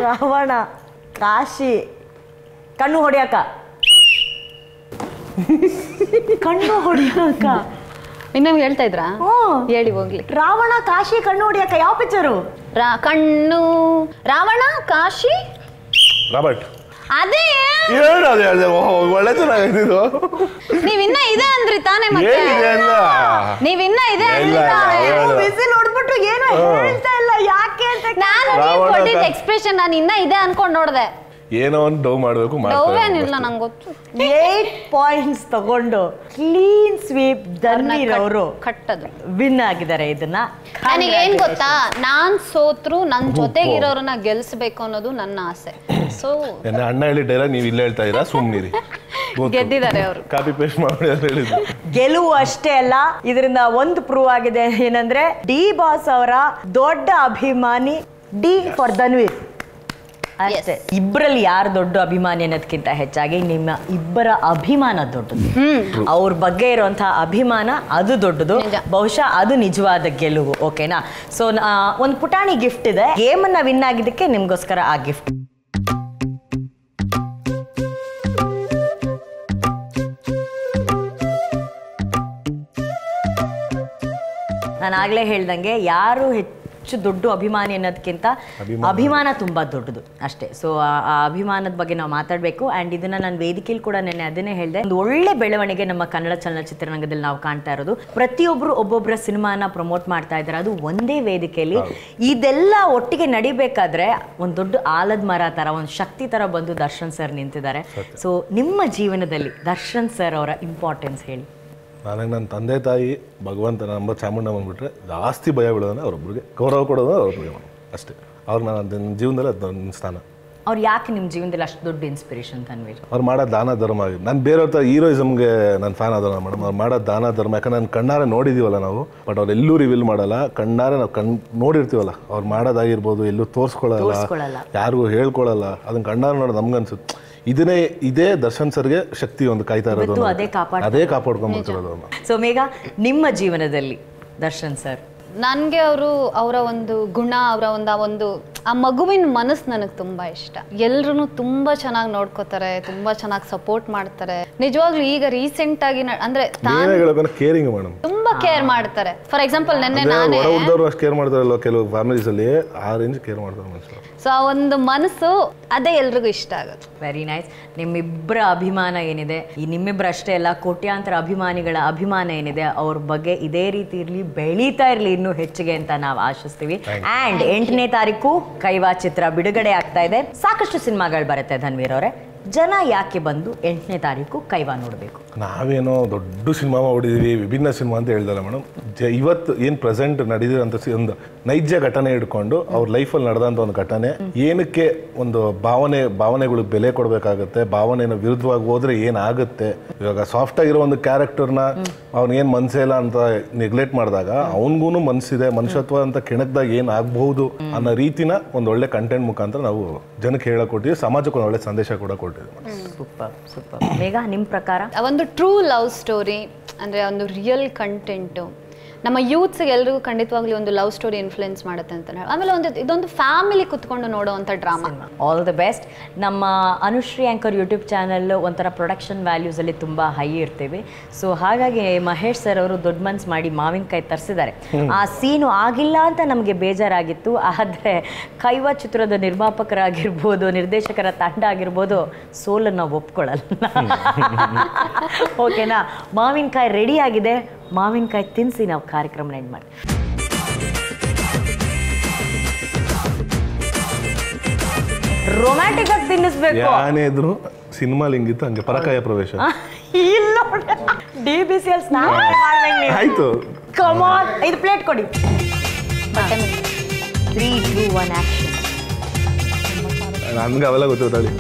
ರಾವಣ, ಕಾಶಿ, ಕಣ್ಣು ಹೊಡಿಯಕ. ಇನ್ನೊಂದು ಹೇಳ್ತಾ ಇದ್ರಾ? ಹೇಳಿ ಹೋಗ್ಲಿ. ರಾವಣ, ಕಾಶಿ, ಕಣ್ಣು ಹೊಡಿಯಕ ಯಾವ ಪಿಕ್ಚರು? ಕಣ್ಣು, ರಾವಣ, ಕಾಶಿ, ರಾಬರ್ಟ್. ಅದೇ ಒಳ್ಳೆ ಚೆನ್ನಾಗಿದ್ದು. ನೀವಿನ್ನ ಇದೆ ಅಂದ್ರಿ ತಾನೇ? ಮತ್ತೆ ನೀವಿನ್ನ ಇದೆ ಬಿಸಿಲು ಹೊಡ್ಬಿಟ್ಟು ಏನು ಹೇಳ್ತಾ ಇಲ್ಲ ಯಾಕೆ ಅಂತ. ನಾನು ಕೊಟ್ಟಿದ್ದ ಎಕ್ಸ್ಪ್ರೆಷನ್ ನಾನು ಇನ್ನ ಇದೆ ಅನ್ಕೊಂಡ್ ನೋಡ್ದೆ. ಏನೋ ಒಂದು ಡೌ ಮಾಡಬೇಕು. ಡೌವೇನಿಲ್ಲ, ನಂಗೆ ಗೊತ್ತು. 8 ಪಾಯಿಂಟ್ಸ್ ತಗೊಂಡು ಕ್ಲೀನ್ ಸ್ವೀಪ್ ಧನ್ವೀರ್ ಅವರು ಕಟ್ಟದು ವಿನ್ ಆಗಿದ್ದಾರೆ. ಇದನ್ನ ನನಗೆ ಏನ್ ಗೊತ್ತಾ, ನಾನ್ ಸೋತ್ರು ನನ್ ಜೊತೆಗಿರೋರನ್ನ ಗೆಲ್ಸ್ಬೇಕು ಅನ್ನೋದು ನನ್ನ ಆಸೆ. ಸೊ ಅಣ್ಣ ಹೇಳಿ ಡೈಲಾಗ್ ನೀವು ಇಲ್ಲ ಹೇಳ್ತಾ ಇದ್ದೀರಾ, ಸುಮ್ಮನಿರಿ. ಗೆದ್ದಿದ್ದಾರೆ ಅವರು, ಕಾಪಿ ಪೇಸ್ಟ್ ಮಾಡಿ ಹೇಳಿದ್ರು. ಗೆಲುವು ಅಷ್ಟೇ ಅಲ್ಲ, ಇದರಿಂದ ಒಂದು ಪ್ರೂವ್ ಆಗಿದೆ. ಏನಂದ್ರೆ ಡಿ ಬಾಸ್ ಅವರ ದೊಡ್ಡ ಅಭಿಮಾನಿ ಡಿ ಫಾರ್ ಧನ್ವೀರ್ ಅಷ್ಟೇ. ಇಬ್ಬರಲ್ಲಿ ಯಾರು ದೊಡ್ಡ ಅಭಿಮಾನಿ ಅನ್ನೋದಕ್ಕಿಂತ ಹೆಚ್ಚಾಗಿ ನಿಮ್ಮ ಇಬ್ಬರ ಅಭಿಮಾನ ದೊಡ್ಡದು. ಅವ್ರ ಬಗ್ಗೆ ಇರುವಂತಹ ಅಭಿಮಾನ ಅದು ದೊಡ್ಡದು. ಬಹುಶಃ ಅದು ನಿಜವಾದ ಗೆಲುವು. ಓಕೆನಾ? ಸೊ ಒಂದು ಪುಟಾಣಿ ಗಿಫ್ಟ್ ಇದೆ. ಗೇಮ್ ಅನ್ನ ವಿನ್ ಆಗಿದ್ದಕ್ಕೆ ನಿಮ್ಗೋಸ್ಕರ ಆ ಗಿಫ್ಟ್. ನಾನು ಆಗ್ಲೇ ಹೇಳ್ದಂಗೆ ಯಾರು ಹೆಚ್ಚು ದೊಡ್ಡ ಅಭಿಮಾನಿ ಅನ್ನೋದಕ್ಕಿಂತ ಅಭಿಮಾನ ತುಂಬಾ ದೊಡ್ಡದು ಅಷ್ಟೇ. ಸೊ ಆ ಅಭಿಮಾನದ ಬಗ್ಗೆ ನಾವು ಮಾತಾಡಬೇಕು. ಆ್ಯಂಡ್ ಇದನ್ನ ನಾನು ವೇದಿಕೆಯಲ್ಲಿ ಕೂಡ ನೆನ್ನೆ ಅದನ್ನೇ ಹೇಳಿದೆ. ಒಂದು ಒಳ್ಳೆ ಬೆಳವಣಿಗೆ ನಮ್ಮ ಕನ್ನಡ ಚಲನಚಿತ್ರರಂಗದಲ್ಲಿ ನಾವು ಕಾಣ್ತಾ ಇರೋದು. ಪ್ರತಿಯೊಬ್ಬರು ಒಬ್ಬೊಬ್ಬರ ಸಿನಿಮಾನ ಪ್ರಮೋಟ್ ಮಾಡ್ತಾ ಇದ್ದಾರೆ, ಅದು ಒಂದೇ ವೇದಿಕೆಯಲ್ಲಿ. ಇದೆಲ್ಲ ಒಟ್ಟಿಗೆ ನಡಿಬೇಕಾದ್ರೆ ಒಂದು ದೊಡ್ಡ ಆಲದ ಮರ ತರ, ಒಂದು ಶಕ್ತಿ ತರ ಬಂದು ದರ್ಶನ್ ಸರ್ ನಿಂತಿದ್ದಾರೆ. ಸೊ ನಿಮ್ಮ ಜೀವನದಲ್ಲಿ ದರ್ಶನ್ ಸರ್ ಅವರ ಇಂಪಾರ್ಟೆನ್ಸ್ ಹೇಳಿ. ನನಗೆ ನನ್ನ ತಂದೆ ತಾಯಿ, ಭಗವಂತ, ನಮ್ಮ ಚಾಮುಂಡಮ್ಮ ಬಂದ್ಬಿಟ್ರೆ ಜಾಸ್ತಿ ಭಯ ಬೀಳೋದಂದ್ರೆ ಅವ್ರೊಬ್ರಿಗೆ, ಗೌರವ ಕೊಡೋದು ಅವ್ರಿಗೆ ಅಷ್ಟೇ. ಅವ್ರು ನನ್ನ ಜೀವನದಲ್ಲಿ ಅದು ನನ್ನ ಸ್ಥಾನ. ಅವ್ರು ಯಾಕೆ ನಿಮ್ಮ ಜೀವನದಲ್ಲಿ ಅಷ್ಟು ದೊಡ್ಡ ಇನ್ಸ್ಪಿರೇಷನ್ ಧನ್ವೀರ್? ಅವ್ರು ಮಾಡೋ ದಾನ ಧರ್ಮ ಆಗಿದೆ. ನಾನು ಬೇರೆಯವ್ರ ಥರ ಹೀರೋಯಿಸಮ್ಗೆ ನಾನು ಫ್ಯಾನ್ ಆದಲ್ಲ ಮೇಡಮ್. ಅವ್ರು ಮಾಡೋ ದಾನ ಧರ್ಮ, ಯಾಕಂದ್ರೆ ನಾನು ಕಣ್ಣಾರೆ ನೋಡಿದ್ದೀವಲ್ಲ ನಾವು, ಬಟ್ ಅವ್ರು ಎಲ್ಲೂ ರಿವೀಲ್ ಮಾಡಲ್ಲ. ಕಣ್ಣಾರೆ ನಾವು ನೋಡಿರ್ತೀವಲ್ಲ, ಅವ್ರು ಮಾಡೋದಾಗಿರ್ಬೋದು, ಎಲ್ಲೂ ತೋರಿಸ್ಕೊಳ್ಳಲ್ಲ, ಯಾರಿಗೂ ಹೇಳ್ಕೊಳ್ಳಲ್ಲ. ಅದನ್ನ ಕಣ್ಣಾರೆ ನೋಡೋದು ನಮ್ಗನ್ಸುತ್ತೆ. ಇದೇ ದರ್ಶನ್ ಸರ್ಗೆ ಶಕ್ತಿ ಒಂದು ಕಾಯ್ತಾ ಇರೋದು, ಅದೇ ಕಾಪಾಡ್ಕೊಂಡ್ಬರ್ತಿರೋದು. ಸೊ ಮೇಘಾ, ನಿಮ್ಮ ಜೀವನದಲ್ಲಿ ದರ್ಶನ್ ಸರ್? ನನಗೆ ಅವರ ಒಂದು ಗುಣ, ಅವರ ಒಂದು ಆ ಮಗುವಿನ ಮನಸ್ಸು ನನಗೆ ತುಂಬಾ ಇಷ್ಟ. ಎಲ್ರು ತುಂಬಾ ಚೆನ್ನಾಗಿ ನೋಡ್ಕೋತಾರೆ, ತುಂಬಾ ಚೆನ್ನಾಗಿ ಸಪೋರ್ಟ್ ಮಾಡ್ತಾರೆ. ನಿಜವಾಗ್ಲೂ ಈಗ ರೀಸೆಂಟ್ ಆಗಿ ಅಂದ್ರೆ ಕೇರಿಂಗ್ ಮೇಡಮ್, ತುಂಬಾ ಕೇರ್ ಮಾಡ್ತಾರೆ. ಫಾರ್ ಎಕ್ಸಾಂಪಲ್ ನೆನ್ನೆ ನಾನೇ ಕೇರ್ ಮಾಡ್ತಾರಲ್ಲ ಕೆಲವು ಫ್ಯಾಮಿಲೀಸ್ ಅಲ್ಲಿ, ಆ ರೇಂಜ್ ಕೇರ್ ಮಾಡ್ತಾರೆ. ಸೊ ಆ ಒಂದು ಮನಸ್ಸು ಅದೇ ಎಲ್ರಿಗೂ ಇಷ್ಟ ಆಗುತ್ತೆ. Very nice. ನಿಮ್ಮಿಬ್ಬರ ಅಭಿಮಾನ ಏನಿದೆ, ಈ ನಿಮ್ಮಿಬ್ಬರ ಅಷ್ಟೇ ಅಲ್ಲ, ಕೋಟ್ಯಾಂತರ ಅಭಿಮಾನಿಗಳ ಅಭಿಮಾನ ಏನಿದೆ, ಅವ್ರ ಬಗ್ಗೆ ಇದೇ ರೀತಿ ಇರಲಿ, ಬೆಳೀತಾ ಇರಲಿ ಇನ್ನೂ ಹೆಚ್ಚಿಗೆ ಅಂತ ನಾವು ಆಶಿಸ್ತೀವಿ. ಆ್ಯಂಡ್ 8ನೇ ತಾರೀಕು ಕೈವಾ ಚಿತ್ರ ಬಿಡುಗಡೆ ಆಗ್ತಾ ಇದೆ. ಸಾಕಷ್ಟು ಸಿನಿಮಾಗಳು ಬರುತ್ತೆ ಧನ್ವೀರ್ ಅವರೇ. ಜನ ಯಾಕೆ ಬಂದು 8ನೇ ತಾರೀಕು ಕೈವಾ ನೋಡಬೇಕು? ನಾವೇನೋ ದೊಡ್ಡ ಸಿನಿಮಾ ಹೊಡಿದೀವಿ, ವಿಭಿನ್ನ ಸಿನಿಮಾ ಅಂತ ಹೇಳ್ದಲ್ಲ ಮೇಡಮ್. ಇವತ್ತು ಏನು ಪ್ರೆಸೆಂಟ್ ನಡೆದಿರೋಂಥ ಒಂದು ನೈಜ ಘಟನೆ ಇಟ್ಕೊಂಡು ಅವ್ರ ಲೈಫಲ್ಲಿ ನಡೆದಂಥ ಒಂದು ಘಟನೆ, ಏನಕ್ಕೆ ಒಂದು ಭಾವನೆಗಳಿಗೆ ಬೆಲೆ ಕೊಡಬೇಕಾಗತ್ತೆ, ಭಾವನೆನ ವಿರುದ್ಧವಾಗಿ ಹೋದ್ರೆ ಏನಾಗುತ್ತೆ. ಇವಾಗ ಸಾಫ್ಟ್ ಆಗಿರೋ ಒಂದು ಕ್ಯಾರೆಕ್ಟರ್ನ ಅವ್ನಿಗೇನು ಮನಸ್ಸೇ ಇಲ್ಲ ಅಂತ ನೆಗ್ಲೆಕ್ಟ್ ಮಾಡಿದಾಗ ಅವನಿಗೂ ಮನಸ್ಸಿದೆ, ಮನುಷ್ಯತ್ವ ಅಂತ ಕೆಣಕ್ದಾಗ ಏನಾಗಬಹುದು ಅನ್ನೋ ರೀತಿನ ಒಂದು ಒಳ್ಳೆ ಕಂಟೆಂಟ್ ಮುಖಾಂತರ ನಾವು ಜನಕ್ಕೆ ಹೇಳಕ್ ಕೊಟ್ಟಿದ್ದೀವಿ, ಸಮಾಜಕ್ಕೆ ಒಂದು ಒಳ್ಳೆ ಸಂದೇಶ ಕೂಡ ಕೊಟ್ಟಿದ್ದೀವಿ. Super super. ಮೇಘಾ, ನಿಮ್ಮ ಪ್ರಕಾರ ಒಂದು ಟ್ರೂ ಲವ್ ಸ್ಟೋರಿ ಅಂದರೆ ಒಂದು ರಿಯಲ್ ಕಂಟೆಂಟು ನಮ್ಮ ಯೂತ್ಸ್ಗೆ ಎಲ್ರಿಗೂ ಖಂಡಿತವಾಗ್ಲಿ ಒಂದು ಲವ್ ಸ್ಟೋರಿ ಇನ್ಫ್ಲುಯೆನ್ಸ್ ಮಾಡುತ್ತೆ ಅಂತ ಹೇಳಿ. ಆಮೇಲೆ ಇದೊಂದು ಫ್ಯಾಮಿಲಿ ಕುತ್ಕೊಂಡು ನೋಡೋವಂಥ ಡ್ರಾಮಾ. All the best. ನಮ್ಮ ಅನುಶ್ರೀ ಆ್ಯಂಕರ್ ಯೂಟ್ಯೂಬ್ ಚಾನಲ್ ಒಂಥರ ಪ್ರೊಡಕ್ಷನ್ ವ್ಯಾಲ್ಯೂಸಲ್ಲಿ ತುಂಬ ಹೈ ಇರ್ತೀವಿ. ಸೊ ಹಾಗಾಗಿ ಮಹೇಶ್ ಸರ್ ಅವರು ದೊಡ್ಡ ಮನ್ಸು ಮಾಡಿ ಮಾವಿನಕಾಯಿ ತರಿಸಿದ್ದಾರೆ. ಆ ಸೀನು ಆಗಿಲ್ಲ ಅಂತ ನಮಗೆ ಬೇಜಾರಾಗಿತ್ತು. ಆದರೆ ಕೈವಾ ಚಿತ್ರದ ನಿರ್ಮಾಪಕರಾಗಿರ್ಬೋದು, ನಿರ್ದೇಶಕರ ತಂಡ ಆಗಿರ್ಬೋದು, ಸೋಲನ್ನು ಒಪ್ಕೊಳ್ಳಲ್ಲ. ಓಕೆನಾ? ಮಾವಿನಕಾಯಿ ರೆಡಿ ಆಗಿದೆ, ಮಾವಿನಕಾಯಿ ತಿನ್ನಿಸಿ ನಾವು ಕಾರ್ಯಕ್ರಮ ಎಂಡ್ ಮಾಡಿ. ರೊಮ್ಯಾಂಟಿಕ್ ಆಗಿ ತಿನ್ನಿಸ್ಬೇಕು. ಏನಿದ್ರು ಸಿನಿಮಾ ಲಿಂಗಿತ್ತು ಹಂಗೆ ಪರಕಾಯ ಪ್ರವೇಶ. ಇಲ್ಲ DBCL ಸ್ನಾನ ಮಾಡ್ಬೇಕು ನೀವು. ಆಯ್ತು Come on, 5 ಪ್ಲೇಟ್ ಕೊಡಿ. 3, 2, 1 ಆಕ್ಷನ್. ನನ್ಗೆ ಅವೆಲ್ಲ ಗೊತ್ತಿರ್ತಾಳಿ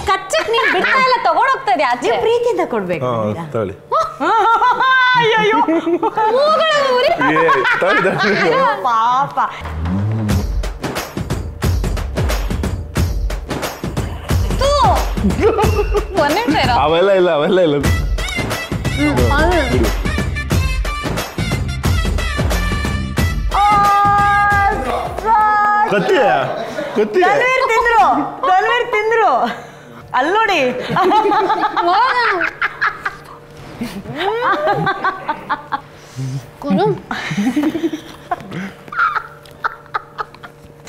ಕಚ್ಚಕ್ ನೀನ್ ಬಿಡ್ತಾ ಇಲ್ಲ, ತಗೊಂಡ್ ಹೋಗ್ತಾ ಇದೆ ಆಚೆ. ನೀವು ಪ್ರೀತಿಯಿಂದ ಕೊಡ್ಬೇಕು. ತಗೊಳ್ಳಿ ಅಯ್ಯೋ ಪಾಪ. ಅವೆಲ್ಲ ಇಲ್ಲ ಕತ್ತಿ ಧನ್ವೀರ್ ತಿಂದ್ರು ಅಲ್ಲಿ ನೋಡಿ.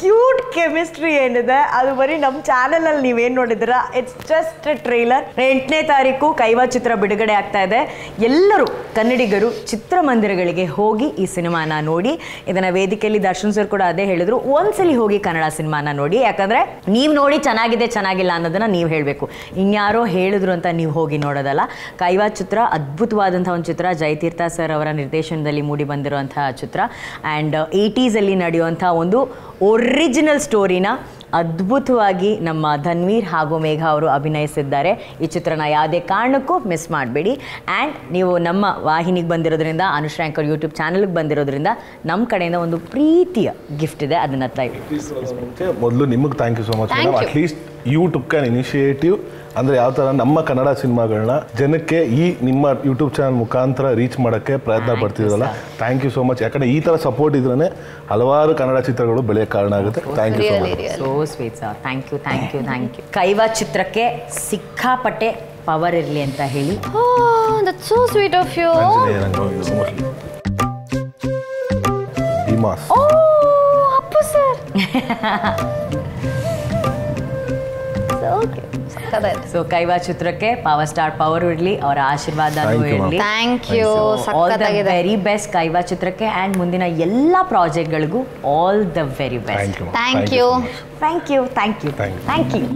ಕ್ಯೂಟ್ ಕೆಮಿಸ್ಟ್ರಿ ಏನಿದೆ ಅದು ಬರೀ ನಮ್ಮ ಚಾನೆಲಲ್ಲಿ ನೀವೇನು ನೋಡಿದ್ದೀರಾ, ಇಟ್ಸ್ ಜಸ್ಟ್ ಟ್ರೈಲರ್. 8ನೇ ತಾರೀಕು ಕೈವಾ ಚಿತ್ರ ಬಿಡುಗಡೆ ಆಗ್ತಾ ಇದೆ. ಎಲ್ಲರೂ ಕನ್ನಡಿಗರು ಚಿತ್ರಮಂದಿರಗಳಿಗೆ ಹೋಗಿ ಈ ಸಿನಿಮಾನ ನೋಡಿ. ಇದನ್ನ ವೇದಿಕೆಯಲ್ಲಿ ದರ್ಶನ್ ಸರ್ ಕೂಡ ಅದೇ ಹೇಳಿದ್ರು, ಒಂದ್ಸಲಿ ಹೋಗಿ ಕನ್ನಡ ಸಿನಿಮಾನ ನೋಡಿ. ಯಾಕಂದ್ರೆ ನೀವು ನೋಡಿ ಚೆನ್ನಾಗಿದೆ ಚೆನ್ನಾಗಿಲ್ಲ ಅನ್ನೋದನ್ನ ನೀವು ಹೇಳಬೇಕು, ಇನ್ಯಾರೋ ಹೇಳಿದ್ರು ಅಂತ ನೀವು ಹೋಗಿ ನೋಡೋದಲ್ಲ. ಕೈವಾ ಚಿತ್ರ ಅದ್ಭುತವಾದಂಥ ಒಂದು ಚಿತ್ರ. ಜಯತೀರ್ಥ ಸರ್ ಅವರ ನಿರ್ದೇಶನದಲ್ಲಿ ಮೂಡಿ ಬಂದಿರುವಂತಹ ಚಿತ್ರ. ಆ್ಯಂಡ್ 80s ನಡೆಯುವಂಥ ಒಂದು ಒರಿಜಿನಲ್ ಸ್ಟೋರಿನ ಅದ್ಭುತವಾಗಿ ನಮ್ಮ ಧನ್ವೀರ್ ಹಾಗೂ ಮೇಘ ಅವರು ಅಭಿನಯಿಸಿದ್ದಾರೆ. ಈ ಚಿತ್ರನ ಯಾವುದೇ ಕಾರಣಕ್ಕೂ ಮಿಸ್ ಮಾಡಬೇಡಿ. ಆ್ಯಂಡ್ ನೀವು ನಮ್ಮ ವಾಹಿನಿಗೆ ಬಂದಿರೋದ್ರಿಂದ, ಅನುಶ್ರಾಂಕರ್ ಯೂಟ್ಯೂಬ್ ಚಾನಲ್ಗೆ ಬಂದಿರೋದ್ರಿಂದ ನಮ್ಮ ಕಡೆಯಿಂದ ಒಂದು ಪ್ರೀತಿಯ ಗಿಫ್ಟ್ ಇದೆ, ಅದನ್ನು ಮೊದಲು ನಿಮಗೆ thank you so much. At least you took an initiative. ಅಂದರೆ ಯಾವ ಥರ ನಮ್ಮ ಕನ್ನಡ ಸಿನಿಮಾಗಳನ್ನ ಜನಕ್ಕೆ ಈ ನಿಮ್ಮ ಯೂಟ್ಯೂಬ್ ಚಾನಲ್ ಮುಖಾಂತರ ರೀಚ್ ಮಾಡೋಕ್ಕೆ ಪ್ರಯತ್ನ ಪಡ್ತಿದ್ರಲ್ಲ, ಥ್ಯಾಂಕ್ ಯು ಸೋ ಮಚ್. ಯಾಕಂದರೆ ಈ ಥರ ಸಪೋರ್ಟ್ ಇದ್ರೇ ಹಲವಾರು ಕನ್ನಡ ಚಿತ್ರಗಳು ಬೆಳೆಯೋಕ್ಕೆ ಕಾರಣ ಆಗುತ್ತೆ. Thank you so much. So sweet sir, thank you thank you thank you. Kaiva ಚಿತ್ರಕ್ಕೆ ಸಿಕ್ಕಾಪಟ್ಟೆ ಪವರ್ ಇರಲಿ ಅಂತ ಹೇಳಿ. That's so sweet of you. ಹಿಮಾಸ್. ಅಪ್ಪು ಸರ್. ಸೊ ಕೈವಾ ಚಿತ್ರಕ್ಕೆ ಪವರ್ ಸ್ಟಾರ್ ಪವರ್ ಇರಲಿ, ಅವರ ಆಶೀರ್ವಾದ ಇರಲಿ. Thank you. All the very best Kaiva ಚಿತ್ರಕ್ಕೆ ಆ್ಯಂಡ್ ಮುಂದಿನ ಎಲ್ಲ ಪ್ರಾಜೆಕ್ಟ್ಗಳಿಗೂ all the very best. Thank you. Thank you thank you thank you.